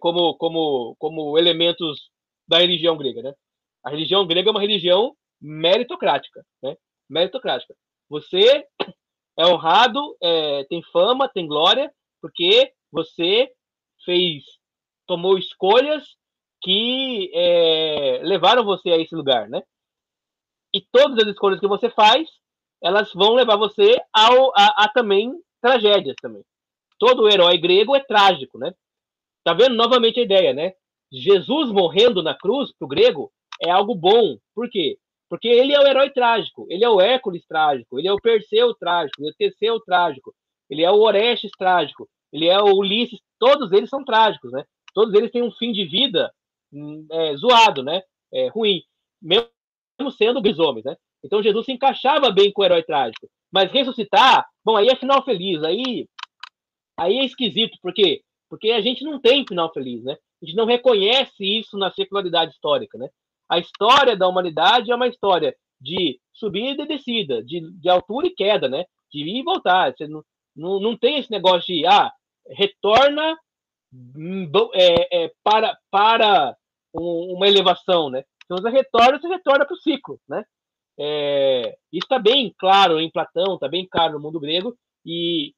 como elementos da religião grega, né? A religião grega é uma religião meritocrática, né? Meritocrática. Você é honrado, tem fama, tem glória, porque você tomou escolhas que levaram você a esse lugar, né? E todas as escolhas que você faz, elas vão levar você a também tragédias também. Todo herói grego é trágico, né? Tá vendo novamente a ideia, né? Jesus morrendo na cruz, pro grego, é algo bom. Por quê? Porque ele é o herói trágico, ele é o Hércules trágico, ele é o Perseu trágico, ele é o Teseu trágico, ele é o Orestes trágico, ele é o Ulisses, todos eles são trágicos, né? Todos eles têm um fim de vida zoado, né? Ruim, mesmo sendo os homens, né? Então Jesus se encaixava bem com o herói trágico, mas ressuscitar, bom, aí é final feliz, aí é esquisito, por quê? Porque a gente não tem final feliz, né? A gente não reconhece isso na secularidade histórica, né? A história da humanidade é uma história de subida e descida, de altura e queda, né? De ir e voltar. Você não tem esse negócio de retorna para uma elevação, né? Então você retorna para o ciclo, né? Isso está bem claro em Platão, está bem claro no mundo grego, e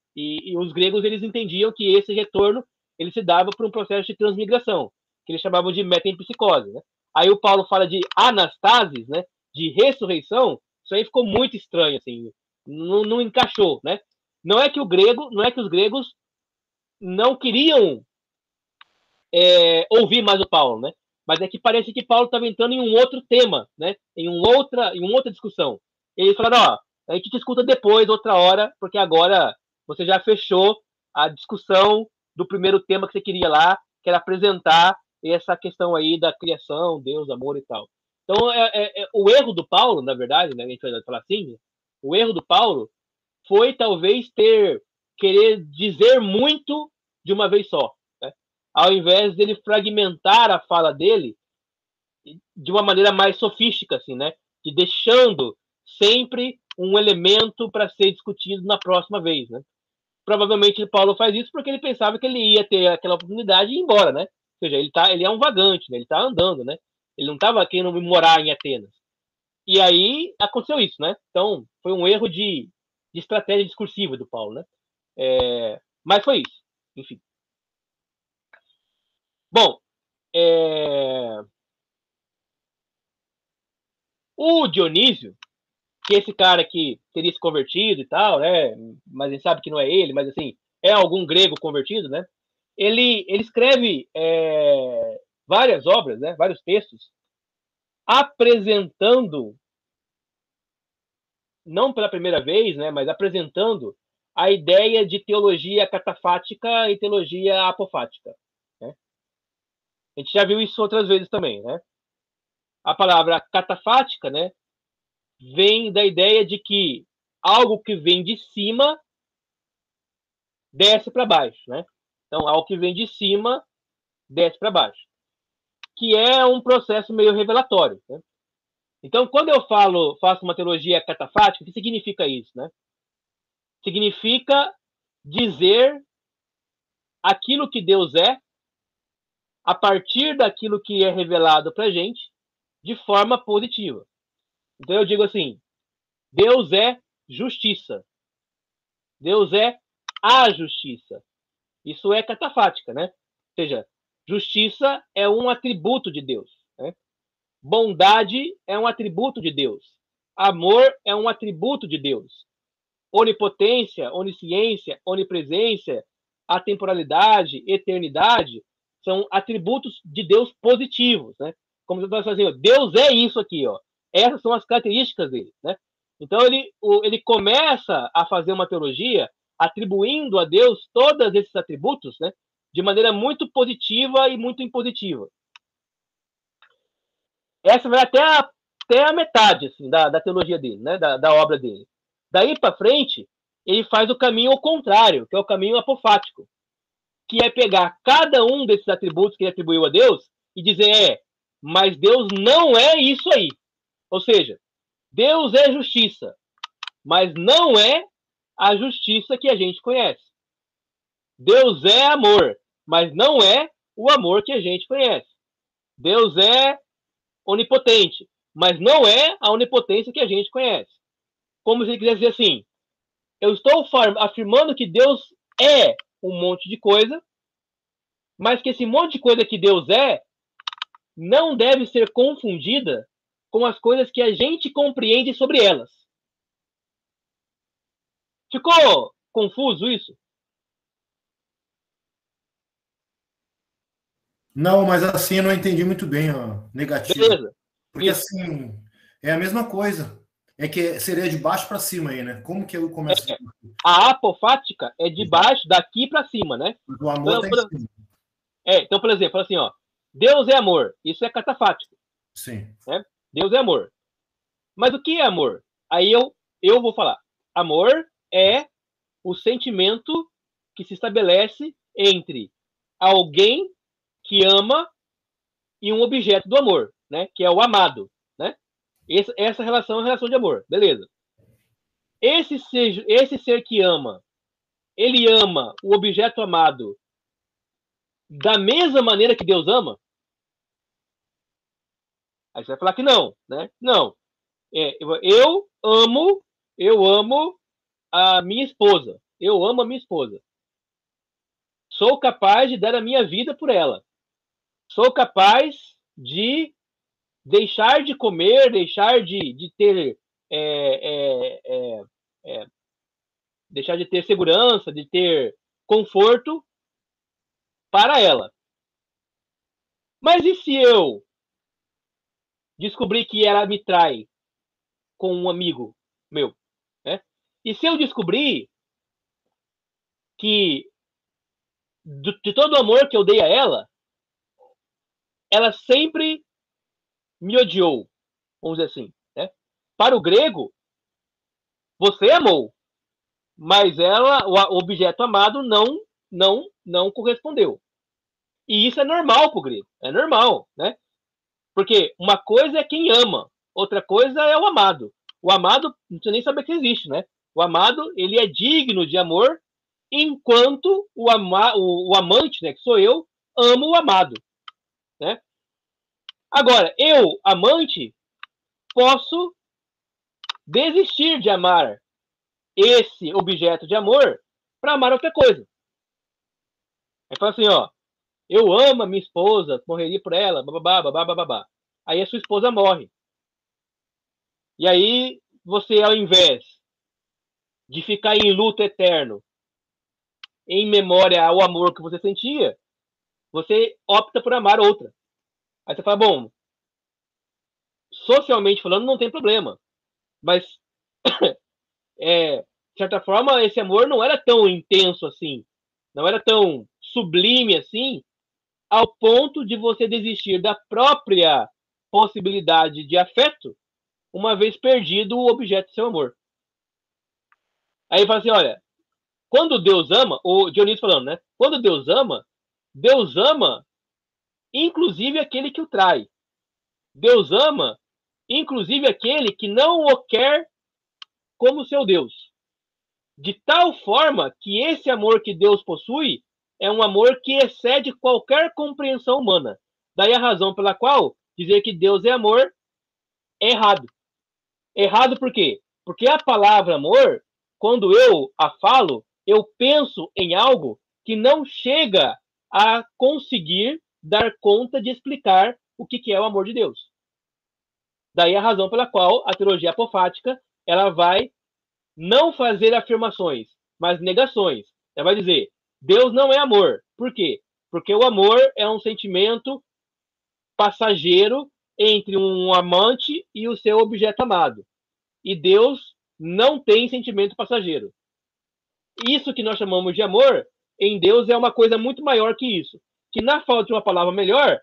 os gregos eles entendiam que esse retorno ele se dava por um processo de transmigração, que eles chamavam de metempsicose, né? Aí o Paulo fala de anastasis, né? De ressurreição. Isso aí ficou muito estranho, assim, não encaixou, né? Não é que os gregos não queriam ouvir mais o Paulo, né? Mas é que parece que Paulo estava entrando em um outro tema, né? Em uma outra discussão. Ele falaram, a gente te escuta depois, outra hora, porque agora você já fechou a discussão do primeiro tema que você queria lá, que era apresentar essa questão aí da criação, Deus, amor e tal. Então, o erro do Paulo, na verdade, né, a gente vai falar assim, o erro do Paulo foi talvez querer dizer muito de uma vez só, né? Ao invés dele fragmentar a fala dele de uma maneira mais sofística, assim, né? De deixando sempre um elemento para ser discutido na próxima vez, né? Provavelmente Paulo faz isso porque ele pensava que ele ia ter aquela oportunidade e ir embora, né? Ou seja, ele é um vagante, né? Ele está andando, né? Ele não estava querendo morar em Atenas. E aí aconteceu isso, né? Então foi um erro de estratégia discursiva do Paulo, né? Mas foi isso, enfim. Bom, o Dionísio, que é esse cara que teria se convertido e tal, né? Mas a gente sabe que não é ele, mas assim, é algum grego convertido, né? Ele escreve várias obras, né? Vários textos, apresentando, não pela primeira vez, né? Mas apresentando a ideia de teologia catafática e teologia apofática, né? A gente já viu isso outras vezes também, né? A palavra catafática, né? Vem da ideia de que algo que vem de cima desce para baixo, né? Então, algo que vem de cima desce para baixo, que é um processo meio revelatório, né? Então, quando eu faço uma teologia catafática, o que significa isso, né? Significa dizer aquilo que Deus é a partir daquilo que é revelado para a gente de forma positiva. Então, eu digo assim, Deus é justiça. Deus é a justiça. Isso é catafática, né? Ou seja, justiça é um atributo de Deus, né? Bondade é um atributo de Deus. Amor é um atributo de Deus. Onipotência, onisciência, onipresença, atemporalidade, eternidade são atributos de Deus positivos, né? Como você está fazendo, Deus é isso aqui, ó. Essas são as características dele, né? Então ele começa a fazer uma teologia atribuindo a Deus todos esses atributos, né? De maneira muito positiva e muito impositiva. Essa vai até a metade assim, da teologia dele, né? Da obra dele. Daí para frente, ele faz o caminho ao contrário, que é o caminho apofático, que é pegar cada um desses atributos que ele atribuiu a Deus e dizer, mas Deus não é isso aí. Ou seja, Deus é justiça, mas não é a justiça que a gente conhece. Deus é amor, mas não é o amor que a gente conhece. Deus é onipotente, mas não é a onipotência que a gente conhece. Como se ele quisesse dizer assim, eu estou afirmando que Deus é um monte de coisa, mas que esse monte de coisa que Deus é não deve ser confundida com as coisas que a gente compreende sobre elas. Ficou confuso isso? Não, mas assim eu não entendi muito bem, ó, negativo. Beleza. Porque Isso. assim, é a mesma coisa. É que seria de baixo para cima aí, né? Como que eu começo? A apofática é de baixo, daqui para cima, né? O amor então, tá em cima. Então, por exemplo, assim, ó, Deus é amor. Isso é catafático. Sim. Né? Deus é amor. Mas o que é amor? Aí eu vou falar. Amor é o sentimento que se estabelece entre alguém que ama e um objeto do amor, né? Que é o amado, né? Essa relação é uma relação de amor, beleza. Esse ser que ama, ele ama o objeto amado da mesma maneira que Deus ama? Aí você vai falar que não, né? Não. Eu amo a minha esposa. Eu amo a minha esposa. Sou capaz de dar a minha vida por ela. Sou capaz de deixar de comer, deixar de ter deixar de ter segurança, de ter conforto para ela. Mas e se eu descobrir que ela me trai com um amigo meu, né? E se eu descobrir que de todo o amor que eu dei a ela, ela sempre me odiou, vamos dizer assim, né? Para o grego, você amou, mas ela, o objeto amado, não correspondeu. E isso é normal para o grego, é normal, né? Porque uma coisa é quem ama, outra coisa é o amado. O amado, não precisa nem saber que existe, né? O amado, ele é digno de amor, enquanto o amante, né, que sou eu, amo o amado, né? Agora, eu, amante, posso desistir de amar esse objeto de amor para amar outra coisa. Aí fala assim, ó, eu amo a minha esposa, morreria por ela, bababá, babá, babá. Aí a sua esposa morre. E aí você, ao invés de ficar em luto eterno, em memória ao amor que você sentia, você opta por amar outra. Aí você fala, bom, socialmente falando, não tem problema. Mas, de certa forma, esse amor não era tão intenso assim. Não era tão sublime assim, ao ponto de você desistir da própria possibilidade de afeto, uma vez perdido o objeto do seu amor. Aí fala assim, olha, quando Deus ama, o Dionísio falando, né? Quando Deus ama inclusive aquele que o trai. Deus ama inclusive aquele que não o quer como seu Deus. De tal forma que esse amor que Deus possui é um amor que excede qualquer compreensão humana. Daí a razão pela qual dizer que Deus é amor é errado. Errado por quê? Porque a palavra amor, quando eu a falo, eu penso em algo que não chega a conseguir dar conta de explicar o que é o amor de Deus. Daí a razão pela qual a teologia apofática ela vai não fazer afirmações, mas negações. Ela vai dizer, Deus não é amor. Por quê? Porque o amor é um sentimento passageiro entre um amante e o seu objeto amado. E Deus não tem sentimento passageiro. Isso que nós chamamos de amor, em Deus é uma coisa muito maior que isso. Que na falta de uma palavra melhor,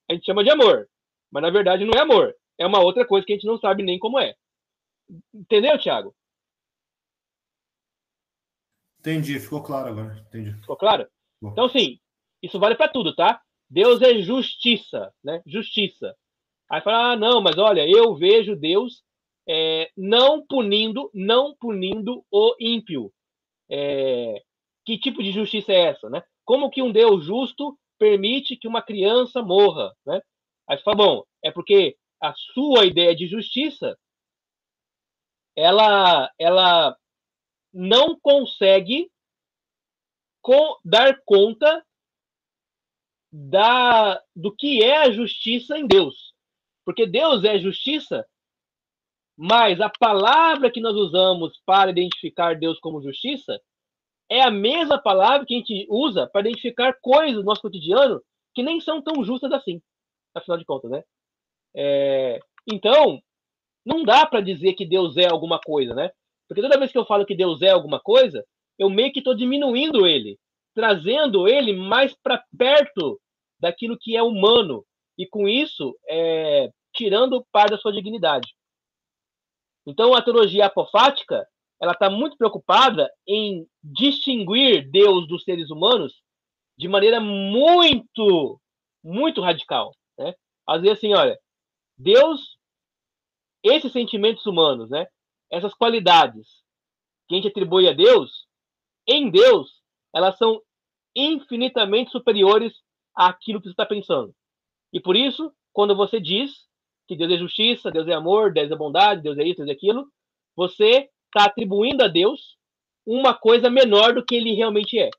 a gente chama de amor. Mas na verdade não é amor. É uma outra coisa que a gente não sabe nem como é. Entendeu, Thiago? Entendi, ficou claro agora. Entendi. Ficou claro? Bom. Então, sim, isso vale para tudo, tá? Deus é justiça, né? Justiça. Aí fala, não, mas olha, eu vejo Deus não punindo o ímpio. Que tipo de justiça é essa, né? Como que um Deus justo permite que uma criança morra, né? Aí você fala, bom, é porque a sua ideia de justiça ela não consegue dar conta do que é a justiça em Deus. Porque Deus é justiça, mas a palavra que nós usamos para identificar Deus como justiça é a mesma palavra que a gente usa para identificar coisas do nosso cotidiano que nem são tão justas assim, afinal de contas, né? Então, não dá para dizer que Deus é alguma coisa, né? Porque toda vez que eu falo que Deus é alguma coisa, eu meio que estou diminuindo ele, trazendo ele mais para perto daquilo que é humano, e com isso, tirando parte da sua dignidade. Então, a teologia apofática, ela está muito preocupada em distinguir Deus dos seres humanos de maneira muito, muito radical, né? Às vezes, assim, olha, Deus esses sentimentos humanos, né? Essas qualidades que a gente atribui a Deus, em Deus, elas são infinitamente superiores àquilo que você está pensando. E por isso, quando você diz que Deus é justiça, Deus é amor, Deus é bondade, Deus é isso, Deus é aquilo, você está atribuindo a Deus uma coisa menor do que ele realmente é.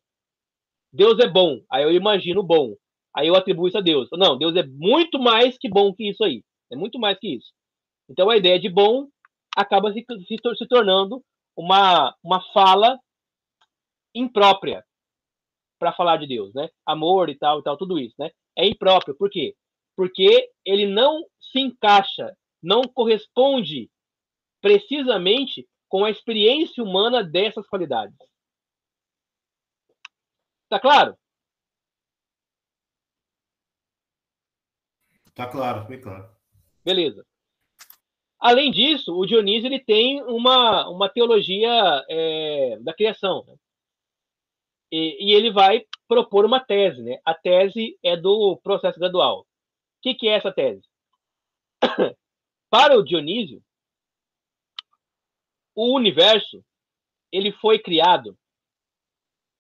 Deus é bom, aí eu imagino bom, aí eu atribuo isso a Deus. Não, Deus é muito mais que bom que isso aí, é muito mais que isso. Então a ideia de bom acaba se tornando uma fala imprópria para falar de Deus, né? Amor e tal, tudo isso, né? É impróprio. Por quê? Porque ele não se encaixa, não corresponde precisamente com a experiência humana dessas qualidades. Tá claro? Tá claro, bem claro. Beleza. Além disso, o Dionísio ele tem uma teologia da criação, né? E ele vai propor uma tese, né? A tese é do processo gradual. O que é essa tese? Para o Dionísio, o universo ele foi criado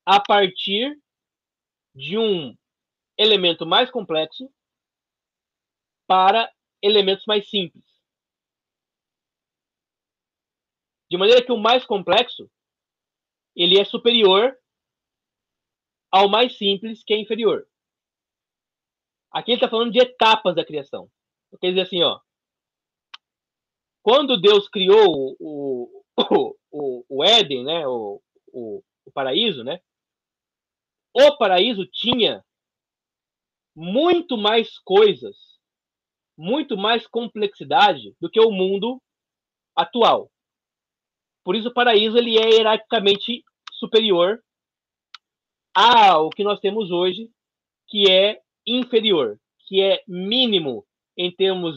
a partir de um elemento mais complexo para elementos mais simples. De maneira que o mais complexo ele é superior ao mais simples, que é inferior. Aqui ele está falando de etapas da criação. Quer dizer assim, ó, quando Deus criou o Éden, né, o paraíso, né, o paraíso tinha muito mais coisas, muito mais complexidade do que o mundo atual. Por isso o paraíso ele é hierarquicamente superior ao que nós temos hoje, que é inferior, que é mínimo em termos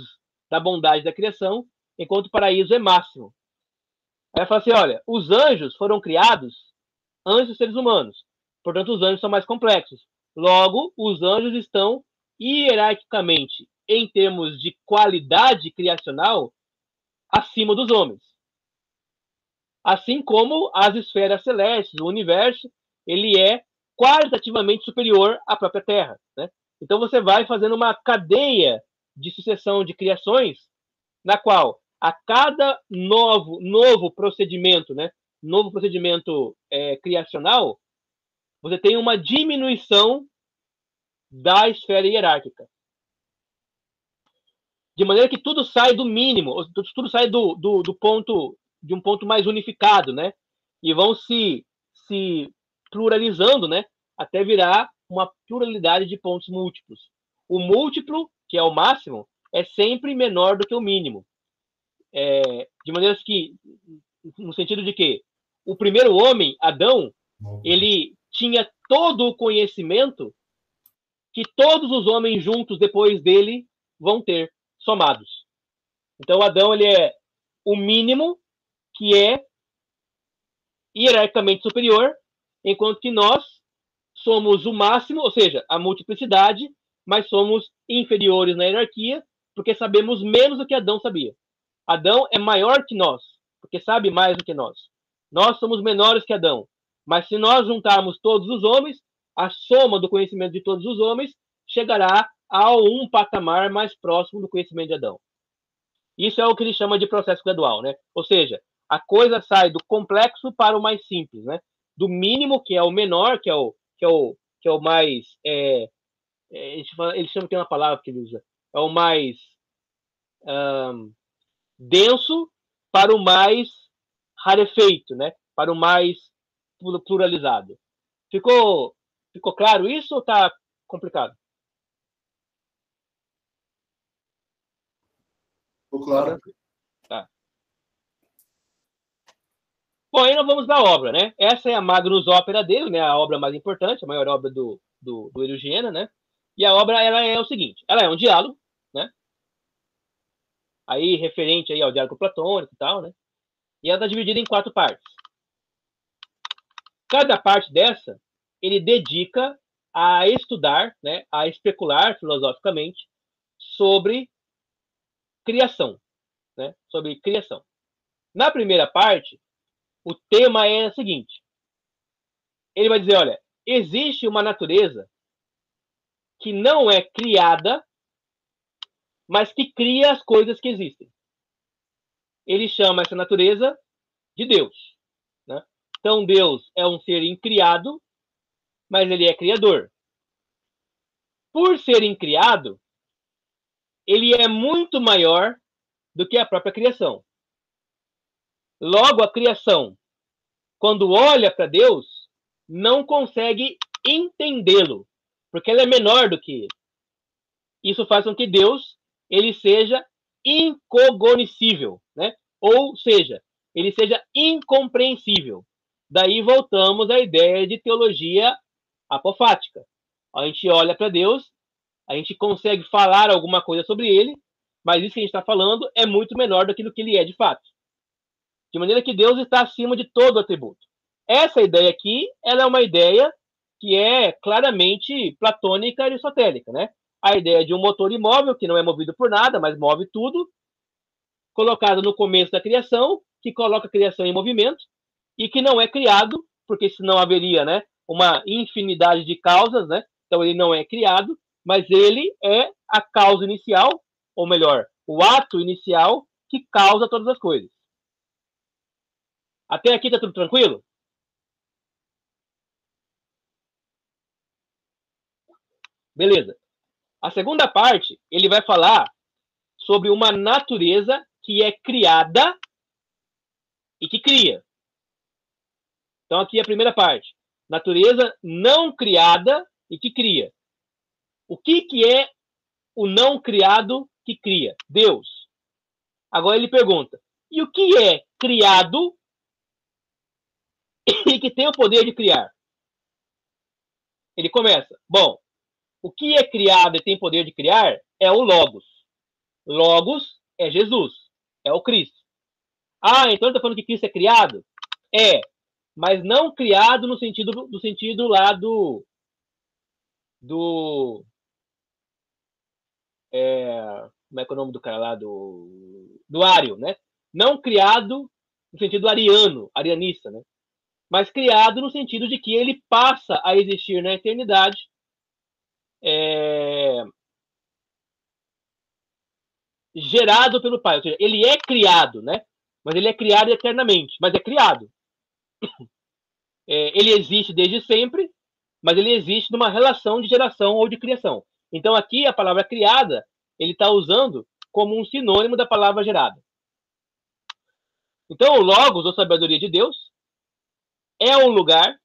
da bondade da criação, enquanto o paraíso é máximo. Aí fala assim, olha, os anjos foram criados antes dos seres humanos, portanto os anjos são mais complexos. Logo, os anjos estão hierarquicamente, em termos de qualidade criacional, acima dos homens. Assim como as esferas celestes, o universo, ele é qualitativamente superior à própria Terra, né? Então você vai fazendo uma cadeia de sucessão de criações, na qual a cada novo procedimento, né, novo procedimento criacional, você tem uma diminuição da esfera hierárquica. De maneira que tudo sai do mínimo, tudo sai do ponto, de um ponto mais unificado, né? E vão se pluralizando, né? Até virar uma pluralidade de pontos múltiplos. O múltiplo, que é o máximo, é sempre menor do que o mínimo. De maneira que, no sentido de que o primeiro homem, Adão, ele tinha todo o conhecimento que todos os homens juntos depois dele vão ter, somados. Então, Adão ele é o mínimo, que é hierarquicamente superior, enquanto que nós somos o máximo, ou seja, a multiplicidade, mas somos inferiores na hierarquia, porque sabemos menos do que Adão sabia. Adão é maior que nós, porque sabe mais do que nós. Nós somos menores que Adão. Mas se nós juntarmos todos os homens, a soma do conhecimento de todos os homens chegará a um patamar mais próximo do conhecimento de Adão. Isso é o que ele chama de processo gradual, né? Ou seja, a coisa sai do complexo para o mais simples, né? Do mínimo, que é o menor, que é o mais... ele chama, tem uma palavra que ele usa, é o mais denso para o mais rarefeito, né? Para o mais pluralizado. Ficou claro isso ou está complicado? Ficou claro. Tá. Bom, aí nós vamos da obra, né? Essa é a Magnus Opera dele, né? A obra mais importante, a maior obra do Eriugena, né? E a obra ela é o seguinte: ela é um diálogo, né? Aí referente aí ao diálogo platônico e tal, né? E ela está dividida em 4 partes. Cada parte dessa ele dedica a estudar, né? A especular filosoficamente sobre criação. né, sobre criação. Na primeira parte, o tema é o seguinte. Ele vai dizer, olha, existe uma natureza que não é criada, mas que cria as coisas que existem. Ele chama essa natureza de Deus, né? Então, Deus é um ser incriado, mas ele é criador. Por ser incriado, ele é muito maior do que a própria criação. Logo, a criação, quando olha para Deus, não consegue entendê-lo, porque ela é menor do que ele. Isso faz com que Deus ele seja incognoscível, né? Ou seja, ele seja incompreensível. Daí voltamos à ideia de teologia apofática. A gente olha para Deus, a gente consegue falar alguma coisa sobre ele, mas isso que a gente está falando é muito menor do que ele é de fato. De maneira que Deus está acima de todo atributo. Essa ideia aqui, ela é uma ideia que é claramente platônica e aristotélica, né? A ideia de um motor imóvel, que não é movido por nada, mas move tudo, colocado no começo da criação, que coloca a criação em movimento, e que não é criado, porque senão haveria, né, uma infinidade de causas, né? Então ele não é criado, mas ele é a causa inicial, ou melhor, o ato inicial que causa todas as coisas. Até aqui tá tudo tranquilo? Beleza. A segunda parte, ele vai falar sobre uma natureza que é criada e que cria. Então, aqui é a primeira parte. Natureza não criada e que cria. O que é o não criado que cria? Deus. Agora ele pergunta, e o que é criado e que tem o poder de criar? Ele começa, bom, o que é criado e tem poder de criar é o Logos. Logos é Jesus, é o Cristo. Ah, então ele está falando que Cristo é criado? É, mas não criado no sentido lá do como é que é o nome do cara lá do Ário, né? Não criado no sentido arianista, né? Mas criado no sentido de que ele passa a existir na eternidade, gerado pelo Pai. Ou seja, ele é criado, né? Mas ele é criado eternamente, mas é criado. Ele existe desde sempre, mas ele existe numa relação de geração ou de criação. Então aqui a palavra criada, ele está usando como um sinônimo da palavra gerada. Então o Logos, ou sabedoria de Deus, é um lugar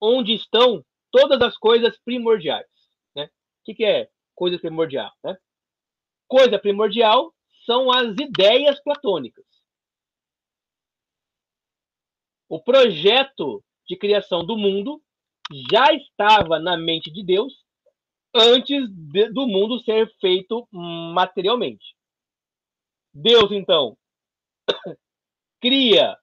onde estão todas as coisas primordiais, né? O que é coisa primordial, né? Coisa primordial são as ideias platônicas. O projeto de criação do mundo já estava na mente de Deus antes do mundo ser feito materialmente. Deus, então, cria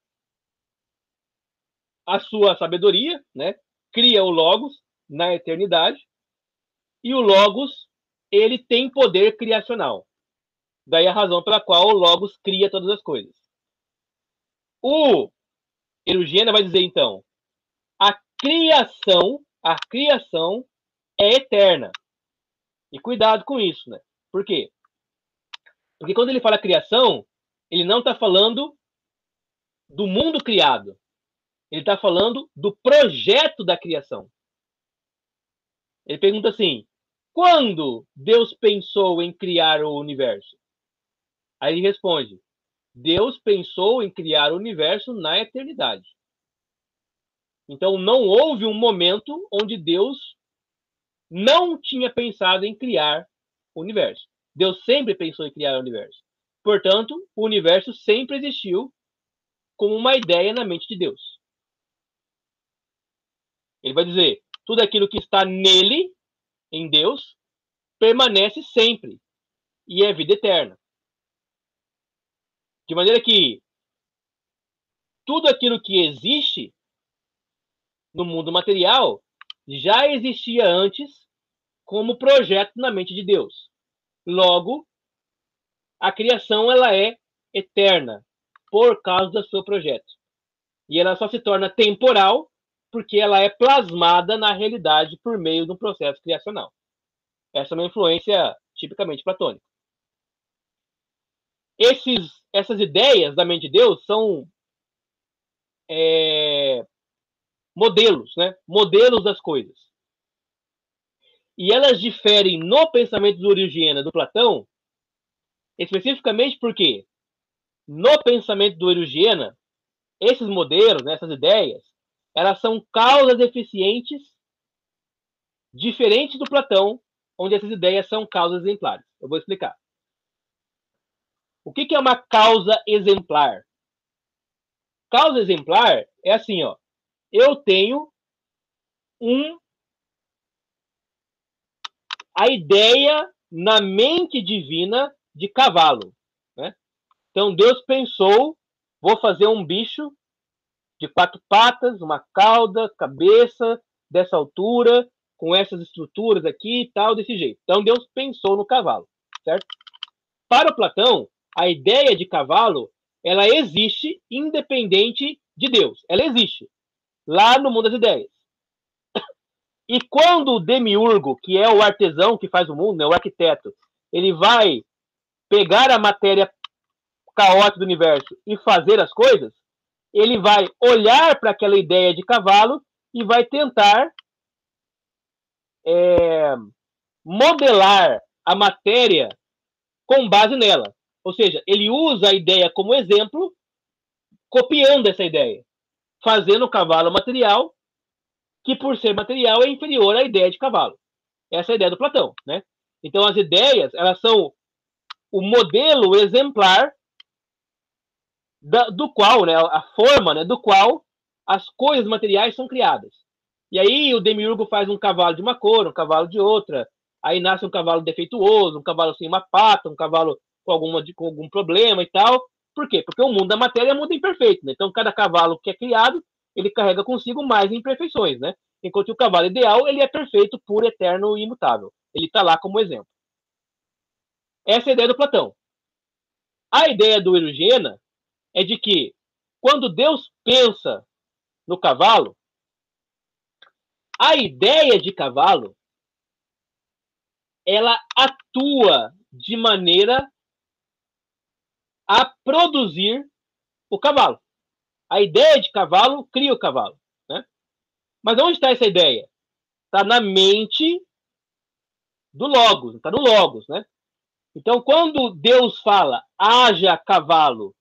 a sua sabedoria, né? Cria o Logos na eternidade, e o Logos, ele tem poder criacional. Daí a razão pela qual o Logos cria todas as coisas. O Erugena vai dizer, então, a criação é eterna. E cuidado com isso, né? Por quê? Porque quando ele fala criação, ele não está falando do mundo criado. Ele está falando do projeto da criação. Ele pergunta assim, quando Deus pensou em criar o universo? Aí ele responde, Deus pensou em criar o universo na eternidade. Então não houve um momento onde Deus não tinha pensado em criar o universo. Deus sempre pensou em criar o universo. Portanto, o universo sempre existiu como uma ideia na mente de Deus. Ele vai dizer, tudo aquilo que está nele, em Deus, permanece sempre e é vida eterna. De maneira que tudo aquilo que existe no mundo material já existia antes como projeto na mente de Deus. Logo, a criação ela é eterna por causa do seu projeto. E ela só se torna temporal porque ela é plasmada na realidade por meio de um processo criacional. Essa é uma influência tipicamente platônica. Essas ideias da mente de Deus são modelos, né? Modelos das coisas. E elas diferem no pensamento do Origena do Platão, especificamente porque no pensamento do Origena, esses modelos, né, essas ideias, elas são causas eficientes diferentes do Platão, onde essas ideias são causas exemplares. Eu vou explicar. O que é uma causa exemplar? Causa exemplar é assim, ó. Eu tenho a ideia na mente divina de cavalo, né? Então Deus pensou, vou fazer um bicho de 4 patas, uma cauda, cabeça, dessa altura, com essas estruturas aqui e tal, desse jeito. Então Deus pensou no cavalo, certo? Para o Platão, a ideia de cavalo, ela existe independente de Deus. Ela existe lá no mundo das ideias. E quando o demiurgo, que é o artesão que faz o mundo, né, o arquiteto, ele vai pegar a matéria caótica do universo e fazer as coisas, ele vai olhar para aquela ideia de cavalo e vai tentar modelar a matéria com base nela. Ou seja, ele usa a ideia como exemplo, copiando essa ideia, fazendo o cavalo material, que por ser material é inferior à ideia de cavalo. Essa é a ideia do Platão, né? Então as ideias, elas são o modelo exemplar do qual, né, a forma, né, do qual as coisas materiais são criadas. E aí o demiurgo faz um cavalo de uma cor, um cavalo de outra, aí nasce um cavalo defeituoso, um cavalo sem uma pata, um cavalo com algum problema e tal. Por quê? Porque o mundo da matéria é um mundo imperfeito, né? Então cada cavalo que é criado, ele carrega consigo mais imperfeições, né? Enquanto o cavalo ideal, ele é perfeito, puro, eterno e imutável. Ele está lá como exemplo. Essa é a ideia do Platão. A ideia do Erugena é de que, quando Deus pensa no cavalo, a ideia de cavalo, ela atua de maneira a produzir o cavalo. A ideia de cavalo cria o cavalo, né? Mas onde está essa ideia? Está na mente do Logos, está no Logos, né? Então, quando Deus fala, haja cavalo,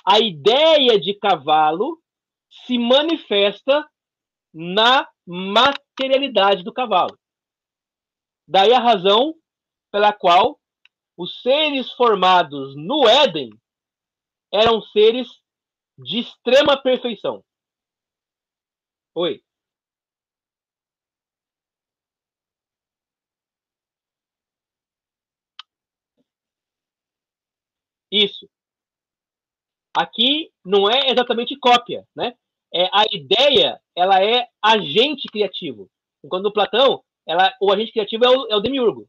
a ideia de cavalo se manifesta na materialidade do cavalo. Daí a razão pela qual os seres formados no Éden eram seres de extrema perfeição. Oi. Isso. Aqui não é exatamente cópia, né? A ideia, ela é agente criativo. Enquanto no Platão, o agente criativo é o demiurgo.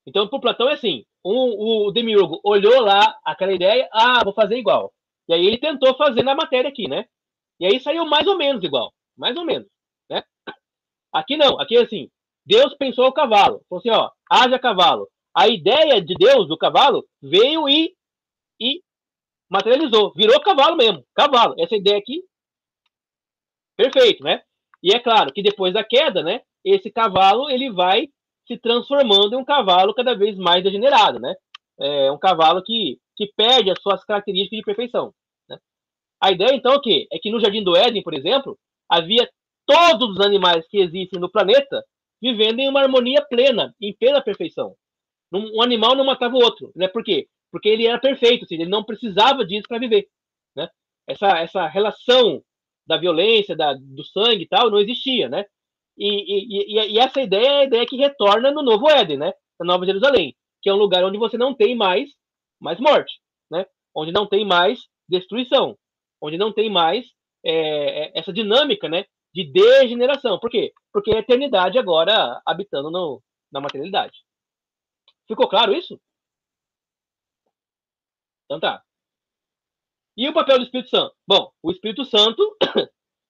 Então, para o Platão é assim, o demiurgo olhou lá aquela ideia, vou fazer igual. E aí ele tentou fazer na matéria aqui, né? E aí saiu mais ou menos igual, mais ou menos, né? Aqui não, aqui é assim, Deus pensou o cavalo, falou assim, ó, haja cavalo. A ideia de Deus do cavalo veio e materializou, virou cavalo mesmo, cavalo. Essa ideia aqui, perfeito, né? E é claro que depois da queda, né, esse cavalo ele vai se transformando em um cavalo cada vez mais degenerado, né? É um cavalo que perde as suas características de perfeição, né? A ideia, então, é o quê? É que no Jardim do Éden, por exemplo, havia todos os animais que existem no planeta vivendo em uma harmonia plena, em plena perfeição. Um animal não matava o outro, né? Por quê? Porque ele era perfeito, assim, ele não precisava disso para viver, né? Essa relação da violência, do sangue e tal, não existia, né? E essa ideia é a ideia que retorna no Novo Éden, né? Na Nova Jerusalém, que é um lugar onde você não tem mais morte, né? Onde não tem mais destruição, onde não tem mais essa dinâmica, né, de degeneração. Por quê? Porque é a eternidade agora habitando na materialidade. Ficou claro isso? Então tá. E o papel do Espírito Santo? Bom, o Espírito Santo,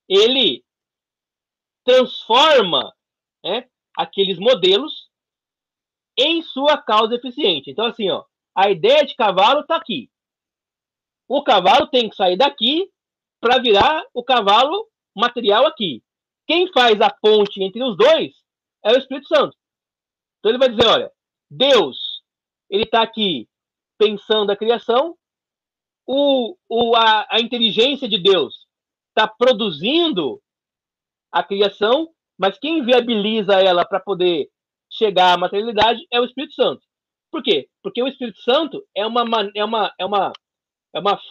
ele transforma, né, aqueles modelos em sua causa eficiente. Então, assim, ó, a ideia de cavalo está aqui. O cavalo tem que sair daqui para virar o cavalo material aqui. Quem faz a ponte entre os dois é o Espírito Santo. Então ele vai dizer, olha, Deus, ele está aqui pensando a criação, a inteligência de Deus está produzindo a criação, mas quem viabiliza ela para poder chegar à materialidade é o Espírito Santo. Por quê? Porque o Espírito Santo é uma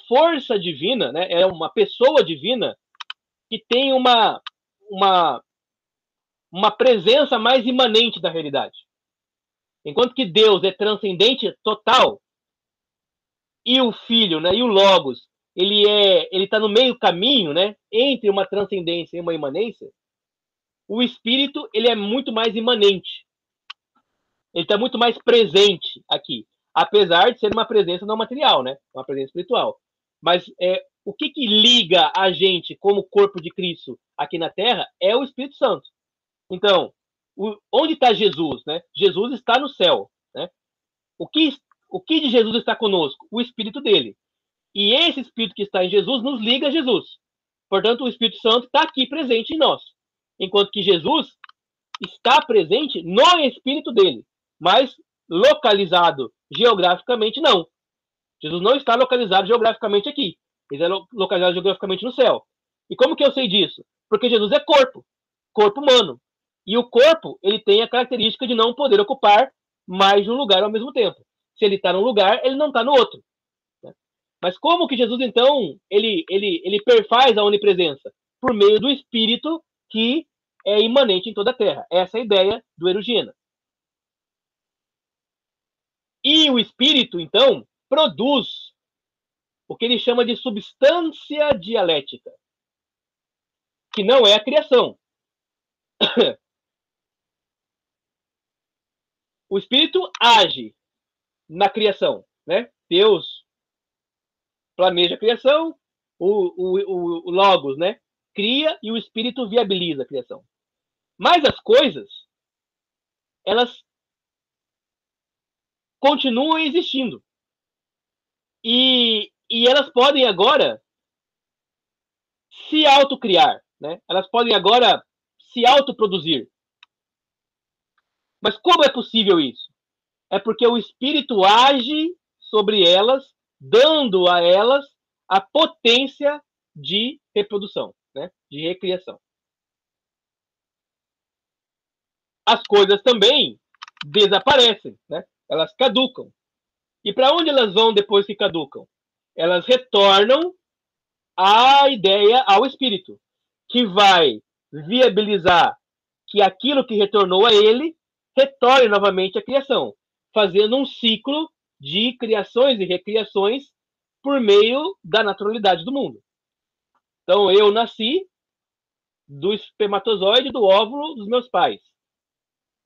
força divina, né? É uma pessoa divina que tem uma presença mais imanente da realidade. Enquanto que Deus é transcendente total, e o Filho, né, e o Logos, ele está no meio caminho, né, entre uma transcendência e uma imanência, o Espírito ele é muito mais imanente. Ele está muito mais presente aqui, apesar de ser uma presença não material, né, uma presença espiritual. Mas o que liga a gente como corpo de Cristo aqui na Terra é o Espírito Santo. Então, onde está Jesus, né? Jesus está no céu, né? O que de Jesus está conosco? O Espírito dele. E esse Espírito que está em Jesus nos liga a Jesus. Portanto, o Espírito Santo está aqui presente em nós. Enquanto que Jesus está presente no Espírito dele, mas localizado geograficamente não. Jesus não está localizado geograficamente aqui. Ele é localizado geograficamente no céu. E como que eu sei disso? Porque Jesus é corpo humano. E o corpo, ele tem a característica de não poder ocupar mais de um lugar ao mesmo tempo. Se ele está num lugar, ele não está no outro. Né? Mas como que Jesus, então, ele perfaz a onipresença? Por meio do Espírito que é imanente em toda a Terra. Essa é a ideia do Erugena. E o Espírito, então, produz o que ele chama de substância dialética, que não é a criação. O Espírito age na criação, né? Deus planeja a criação, o Logos, né, cria, e o Espírito viabiliza a criação. Mas as coisas, elas continuam existindo. E elas podem agora se autocriar, né? Elas podem agora se autoproduzir. Mas como é possível isso? É porque o Espírito age sobre elas, dando a elas a potência de reprodução, né? De recriação. As coisas também desaparecem, né? Elas caducam. E para onde elas vão depois que caducam? Elas retornam à ideia, ao Espírito, que vai viabilizar que aquilo que retornou a ele retorne novamente à criação, fazendo um ciclo de criações e recriações por meio da naturalidade do mundo. Então, eu nasci do espermatozoide do óvulo dos meus pais.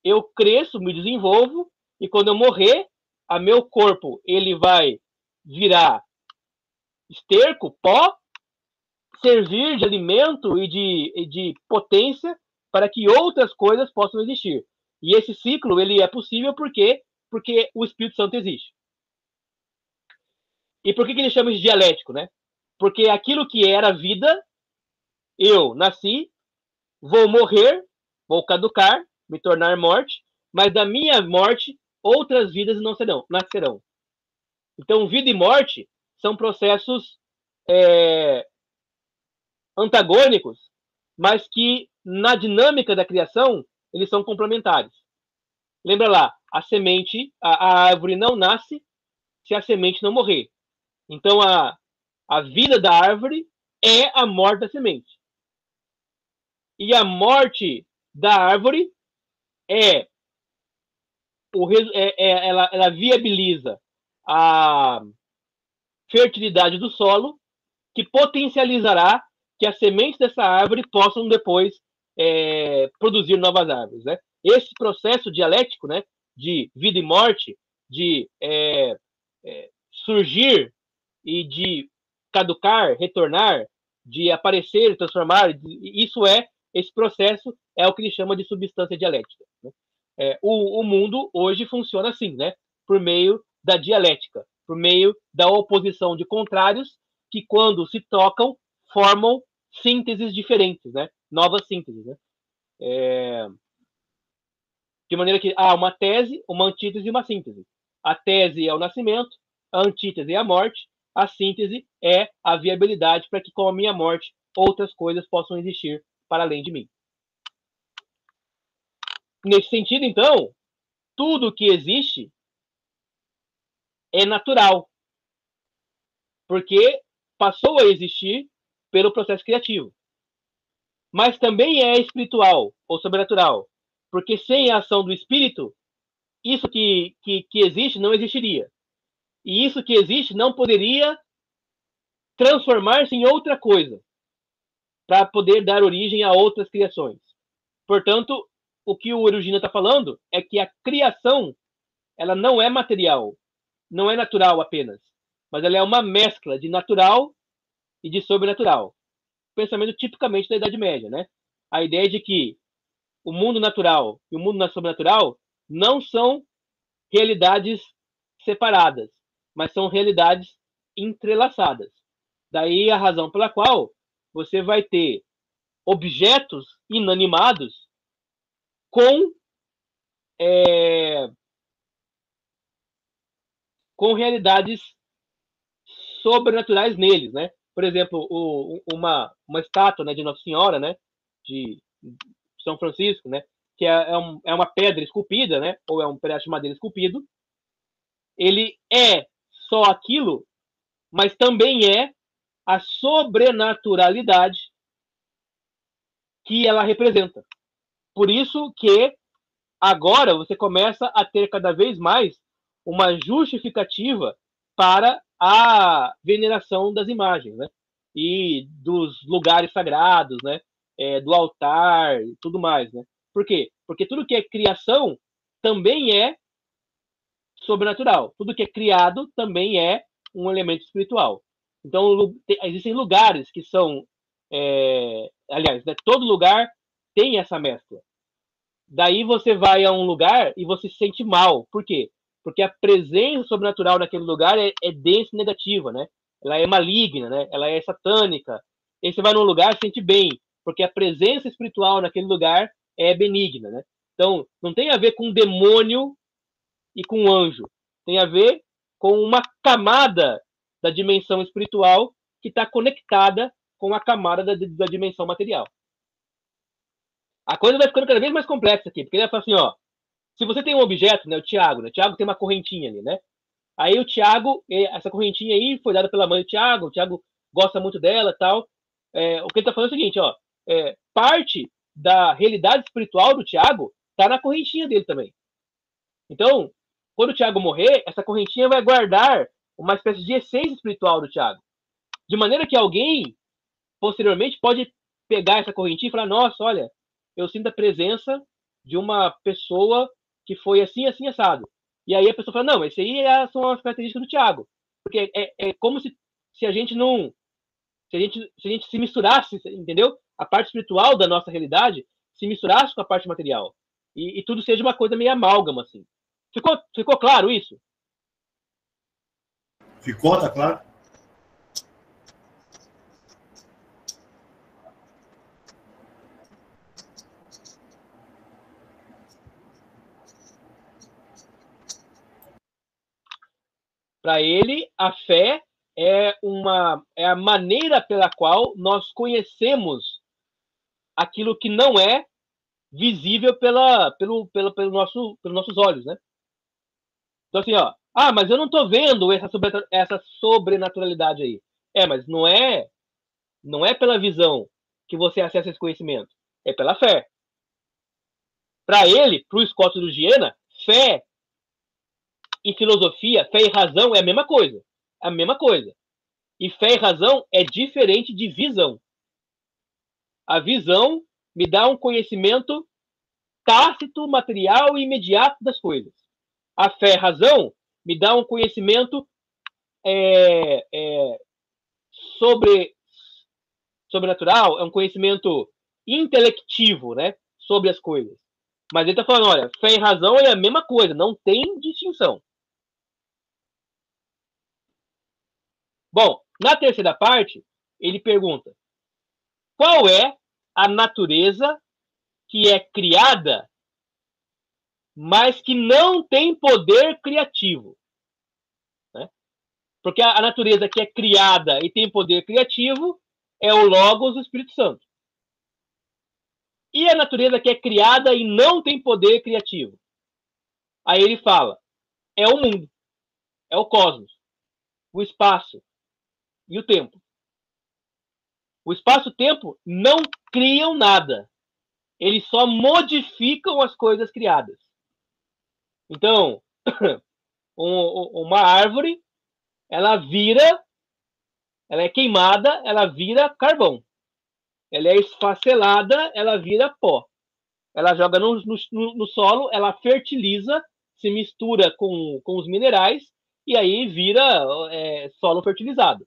Eu cresço, me desenvolvo, e quando eu morrer, a meu corpo ele vai virar esterco, pó, servir de alimento e de potência para que outras coisas possam existir. E esse ciclo ele é possível porque o Espírito Santo existe. E por que ele chama de dialético, né? Porque aquilo que era vida, eu nasci, vou morrer, vou caducar, me tornar morte, mas da minha morte outras vidas nascerão. Então, vida e morte são processos antagônicos, mas que na dinâmica da criação eles são complementares. Lembra lá, a semente, a árvore não nasce se a semente não morrer. Então a vida da árvore é a morte da semente. E a morte da árvore ela viabiliza a fertilidade do solo, que potencializará que as sementes dessa árvore possam depois produzir novas árvores, né? Esse processo dialético, né, de vida e morte, de surgir e de caducar, retornar, de aparecer, transformar, esse processo é o que ele chama de substância dialética, né? O mundo hoje funciona assim, né? Por meio da dialética, por meio da oposição de contrários que, quando se tocam, formam sínteses diferentes, né? Novas sínteses, né? De maneira que há uma tese, uma antítese e uma síntese. A tese é o nascimento, a antítese é a morte, a síntese é a viabilidade para que, com a minha morte, outras coisas possam existir para além de mim. Nesse sentido, então, tudo que existe é natural, porque passou a existir pelo processo criativo. Mas também é espiritual ou sobrenatural, porque sem a ação do espírito, isso que existe não existiria. E isso que existe não poderia transformar-se em outra coisa, para poder dar origem a outras criações. Portanto, o que o Erugino está falando é que a criação, ela não é material, não é natural apenas, mas ela é uma mescla de natural e de sobrenatural. Pensamento tipicamente da Idade Média, né? A ideia de que o mundo natural e o mundo sobrenatural não são realidades separadas, mas são realidades entrelaçadas. Daí a razão pela qual você vai ter objetos inanimados com realidades sobrenaturais neles, né? Por exemplo, uma estátua, né, de Nossa Senhora, né, de São Francisco, né, que é uma pedra esculpida, né, ou é um pedaço de madeira esculpido. Ele é só aquilo, mas também é a sobrenaturalidade que ela representa. Por isso que agora você começa a ter cada vez mais uma justificativa para a veneração das imagens, né? E dos lugares sagrados, né? Do altar e tudo mais, né? Por quê? Porque tudo que é criação também é sobrenatural. Tudo que é criado também é um elemento espiritual. Então, existem lugares que são... aliás, né, todo lugar tem essa mescla. Daí você vai a um lugar e você se sente mal. Por quê? Porque a presença sobrenatural naquele lugar é densa e negativa, né? Ela é maligna, né? Ela é satânica. E você vai num lugar e se sente bem, porque a presença espiritual naquele lugar é benigna, né? Então, não tem a ver com demônio e com anjo. Tem a ver com uma camada da dimensão espiritual que está conectada com a camada da dimensão material. A coisa vai ficando cada vez mais complexa aqui, porque ele vai falar assim, ó, se você tem um objeto, né, o Tiago, né, o Tiago tem uma correntinha ali, né? Aí o Tiago, essa correntinha aí foi dada pela mãe do Tiago, o Tiago gosta muito dela e tal. O que ele tá falando é o seguinte, ó, parte da realidade espiritual do Tiago tá na correntinha dele também. Então, quando o Tiago morrer, essa correntinha vai guardar uma espécie de essência espiritual do Tiago. De maneira que alguém, posteriormente, pode pegar essa correntinha e falar, nossa, olha, eu sinto a presença de uma pessoa que foi assim, assim, assado. E aí a pessoa fala, não, esse aí são as características do Tiago. Porque é como se a gente não... Se a gente se misturasse, entendeu? A parte espiritual da nossa realidade se misturasse com a parte material. E tudo seja uma coisa meio amálgama, assim. Ficou claro isso? Ficou, tá claro? Para ele, a fé é a maneira pela qual nós conhecemos aquilo que não é visível pelos nossos olhos, né? Então, assim, ó, mas eu não estou vendo essa sobrenaturalidade aí. Mas não é pela visão que você acessa esse conhecimento, é pela fé. Para ele, para o Scott do Giena, fé e filosofia, fé e razão é a mesma coisa. É a mesma coisa. E fé e razão é diferente de visão. A visão me dá um conhecimento tácito, material e imediato das coisas. A fé e razão me dá um conhecimento sobrenatural, é um conhecimento intelectivo, né, sobre as coisas. Mas ele está falando, olha, fé e razão é a mesma coisa, não tem distinção. Bom, na terceira parte, ele pergunta: qual é a natureza que é criada, mas que não tem poder criativo? Né? Porque a natureza que é criada e tem poder criativo é o Logos, o Espírito Santo. E a natureza que é criada e não tem poder criativo? Aí ele fala: é o mundo, é o cosmos, o espaço e o tempo. O espaço e o tempo não criam nada. Eles só modificam as coisas criadas. Então, uma árvore, ela é queimada, ela vira carvão. Ela é esfacelada, ela vira pó. Ela joga no solo, ela fertiliza, se mistura com os minerais, e aí vira solo fertilizado.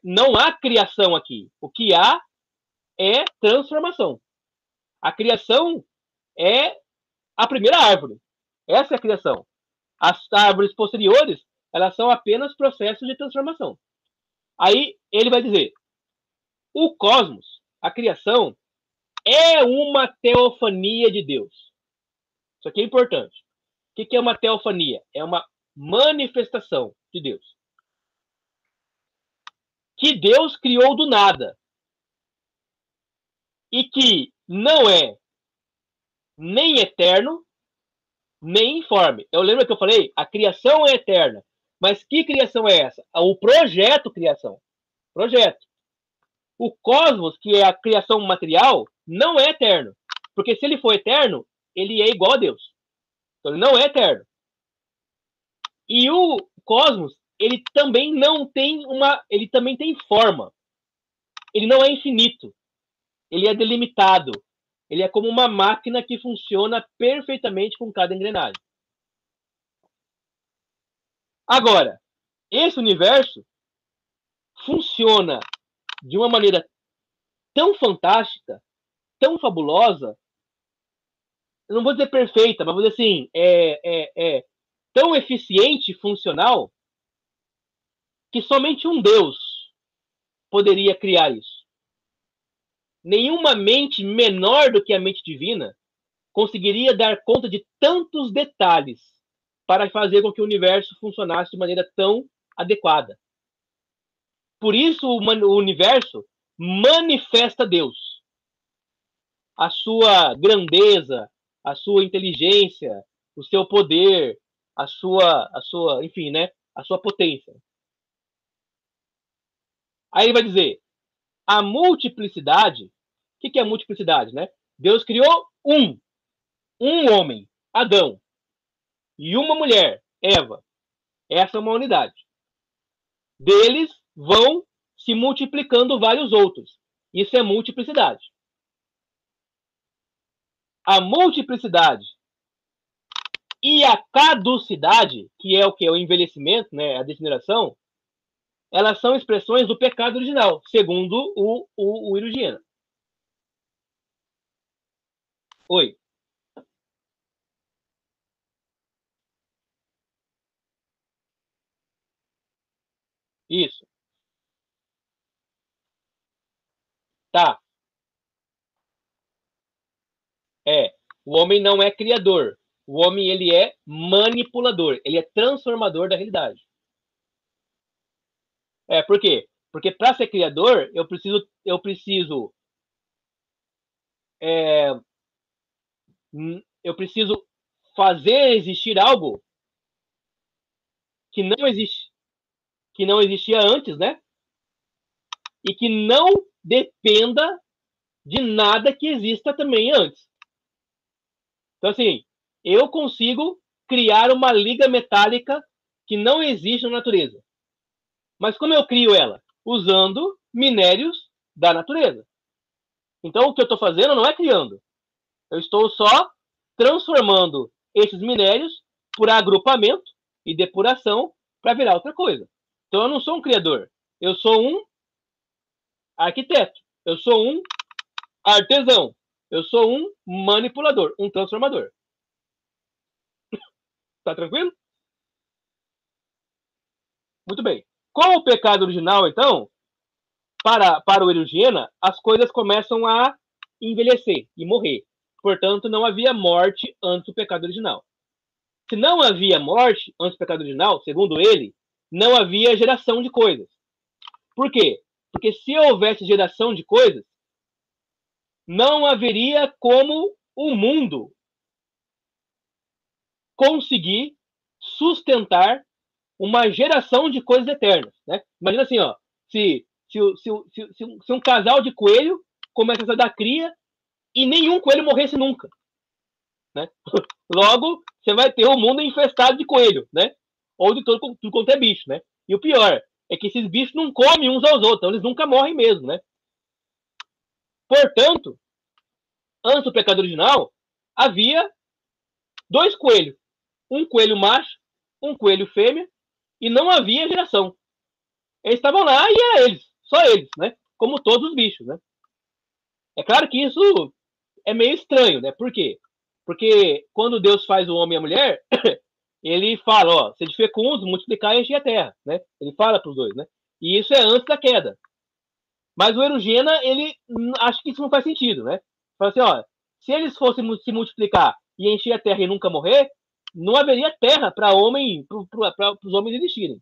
Não há criação aqui. O que há é transformação. A criação é a primeira árvore. Essa é a criação. As árvores posteriores, elas são apenas processos de transformação. Aí ele vai dizer: o cosmos, a criação, é uma teofania de Deus. Isso aqui é importante. O que é uma teofania? É uma manifestação de Deus. Que Deus criou do nada. E que não é nem eterno, nem informe. Eu lembro que eu falei, a criação é eterna. Mas que criação é essa? O projeto criação. Projeto. O cosmos, que é a criação material, não é eterno. Porque se ele for eterno, ele é igual a Deus. Então ele não é eterno. E o cosmos, ele também não tem ele também tem forma. Ele não é infinito. Ele é delimitado. Ele é como uma máquina que funciona perfeitamente com cada engrenagem. Agora, esse universo funciona de uma maneira tão fantástica, tão fabulosa, eu não vou dizer perfeita, mas vou dizer assim, tão eficiente e funcional, que somente um Deus poderia criar isso. Nenhuma mente menor do que a mente divina conseguiria dar conta de tantos detalhes para fazer com que o universo funcionasse de maneira tão adequada. Por isso o universo manifesta Deus. A sua grandeza, a sua inteligência, o seu poder, a sua, enfim, né, a sua potência. Aí ele vai dizer: a multiplicidade, o que é a multiplicidade, né? Deus criou um homem, Adão, e uma mulher, Eva. Essa é uma unidade. Deles vão se multiplicando vários outros. Isso é multiplicidade. A multiplicidade e a caducidade, que é o que? O envelhecimento, né? A degeneração, elas são expressões do pecado original, segundo o Hirugiana. Oi. Isso. Tá. O homem não é criador. O homem, ele é manipulador. Ele é transformador da realidade. Por quê? Porque para ser criador, eu preciso fazer existir algo que não existia antes, né? E que não dependa de nada que exista também antes. Então, assim, eu consigo criar uma liga metálica que não existe na natureza. Mas como eu crio ela? Usando minérios da natureza. Então, o que eu estou fazendo não é criando. Eu estou só transformando esses minérios por agrupamento e depuração para virar outra coisa. Então eu não sou um criador. Eu sou um arquiteto. Eu sou um artesão. Eu sou um manipulador, um transformador. Tá tranquilo? Muito bem. Com o pecado original, então, para o Erugiena, as coisas começam a envelhecer e morrer. Portanto, não havia morte antes do pecado original. Se não havia morte antes do pecado original, segundo ele, não havia geração de coisas. Por quê? Porque se houvesse geração de coisas, não haveria como o mundo conseguir sustentar uma geração de coisas eternas, né? Imagina assim, ó, se um casal de coelho começasse a dar cria e nenhum coelho morresse nunca, né? Logo, você vai ter o mundo infestado de coelho, né? Ou de tudo quanto é bicho, né? E o pior é que esses bichos não comem uns aos outros, então eles nunca morrem mesmo, né? Portanto, antes do pecado original, havia 2 coelhos. Um coelho macho, um coelho fêmea, e não havia geração. Eles estavam lá e era eles, só eles, né? Como todos os bichos, né? É claro que isso é meio estranho, né? Por quê? Porque quando Deus faz o homem e a mulher, ele fala, ó, sede fecundos, multiplicar e encher a terra, né? Ele fala para os dois, né? E isso é antes da queda. Mas o Erugiena, ele acha que isso não faz sentido, né? Fala assim, ó, se eles fossem se multiplicar e encher a terra e nunca morrer, não haveria terra para os homens existirem.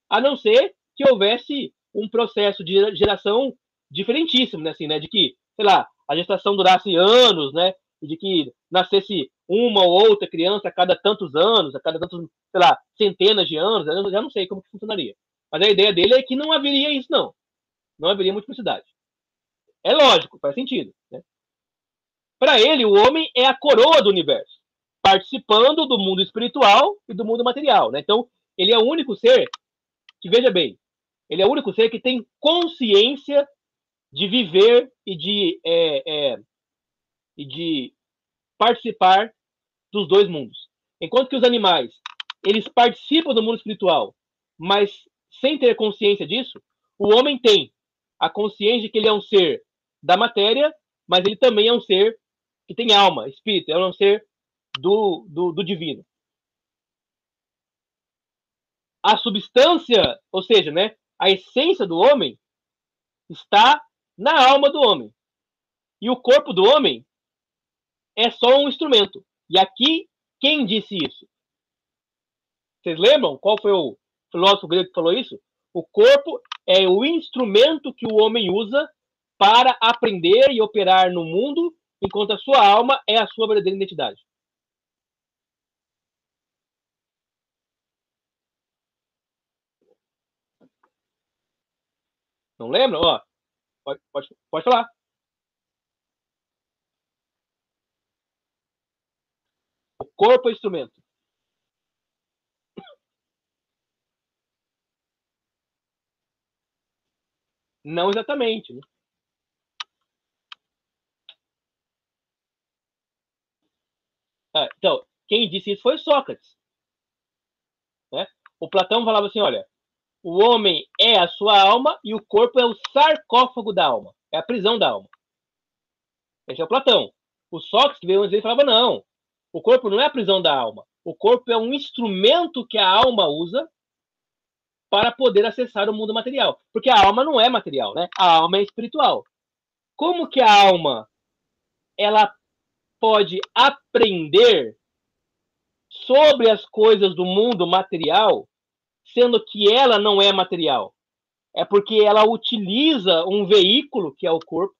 A não ser que houvesse um processo de geração diferentíssimo, né? Assim, né? De que, sei lá, a gestação durasse anos, né? E de que nascesse uma ou outra criança a cada tantos anos, a cada tantos, sei lá, centenas de anos, eu já não sei como que funcionaria. Mas a ideia dele é que não haveria isso, não. Não haveria multiplicidade. É lógico, faz sentido, né? Para ele, o homem é a coroa do universo, participando do mundo espiritual e do mundo material, né? Então, ele é o único ser que, veja bem, ele é o único ser que tem consciência de viver e de participar dos dois mundos. Enquanto que os animais, eles participam do mundo espiritual, mas sem ter consciência disso, o homem tem a consciência de que ele é um ser da matéria, mas ele também é um ser que tem alma, espírito, é um ser do divino. A substância, ou seja, né, a essência do homem está na alma do homem. E o corpo do homem é só um instrumento. E aqui, quem disse isso? Vocês lembram qual foi o filósofo grego que falou isso? O corpo é o instrumento que o homem usa para aprender e operar no mundo, enquanto a sua alma é a sua verdadeira identidade. Não lembram? Ó, pode falar. O corpo é instrumento. Não exatamente, né? Então, quem disse isso foi Sócrates, né? O Platão falava assim, olha, o homem é a sua alma e o corpo é o sarcófago da alma, é a prisão da alma. Esse é o Platão. O Sócrates veio antes e falava, não, o corpo não é a prisão da alma, o corpo é um instrumento que a alma usa para poder acessar o mundo material, porque a alma não é material, né? A alma é espiritual. Como que a alma ela pode aprender sobre as coisas do mundo material, sendo que ela não é material? É porque ela utiliza um veículo, que é o corpo,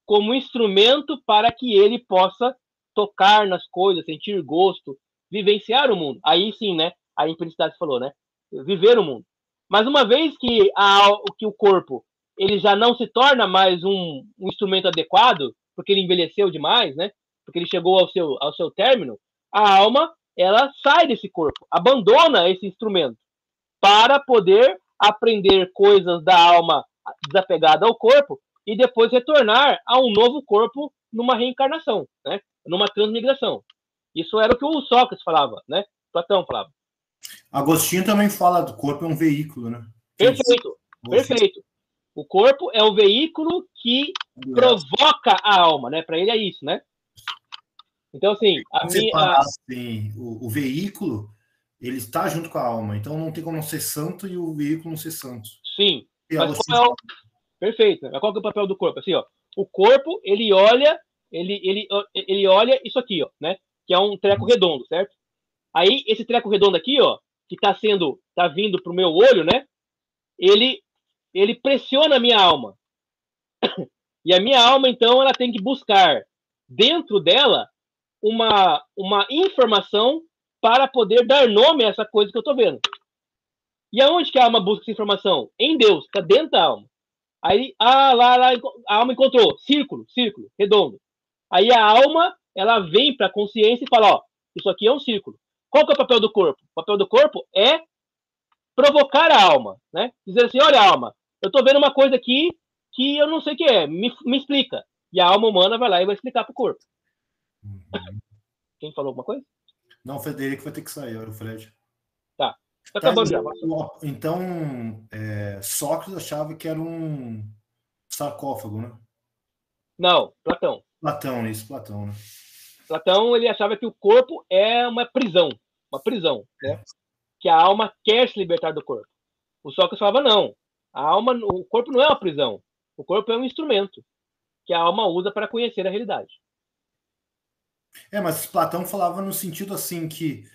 como instrumento para que ele possa tocar nas coisas, sentir gosto, vivenciar o mundo. Aí sim, né? A implicidade falou, né? Viver o mundo. Mas uma vez que o corpo ele já não se torna mais um instrumento adequado, porque ele envelheceu demais, né? Porque ele chegou ao seu término, a alma ela sai desse corpo, abandona esse instrumento para poder aprender coisas da alma desapegada ao corpo e depois retornar a um novo corpo numa reencarnação, né? Numa transmigração. Isso era o que o Sócrates falava, né? Platão falava. Agostinho também fala do corpo é um veículo, né? Perfeito, perfeito. O corpo é o veículo que provoca a alma, né? Para ele é isso, né? Então, assim, o veículo, ele está junto com a alma, então não tem como não ser santo e o veículo não ser santo. Sim. Mas perfeito. Mas qual que é o papel do corpo? Assim, ó, o corpo, ele olha isso aqui, ó, né? Que é um treco redondo, certo? Aí, esse treco redondo aqui, ó, que tá vindo pro meu olho, né? Ele pressiona a minha alma. E a minha alma, então, ela tem que buscar dentro dela uma informação para poder dar nome a essa coisa que eu tô vendo. E aonde que a alma busca essa informação? Em Deus, tá dentro da alma. Aí, lá, a alma encontrou círculo, redondo. Aí a alma, ela vem para a consciência e fala, ó, isso aqui é um círculo. Qual que é o papel do corpo? O papel do corpo é provocar a alma, né? Dizer assim, olha, alma, eu tô vendo uma coisa aqui que eu não sei o que é, me explica. E a alma humana vai lá e vai explicar pro corpo. Quem falou alguma coisa? Não, o Frederico vai ter que sair, era o Fred. Tá. Tá acabando já. Então, Sócrates achava que era um sarcófago, né? Não, Platão. Platão, né? Platão, ele achava que o corpo é uma prisão, né? Que a alma quer se libertar do corpo. O Sócrates falava, não, o corpo não é uma prisão, o corpo é um instrumento que a alma usa para conhecer a realidade. Mas Platão falava no sentido assim que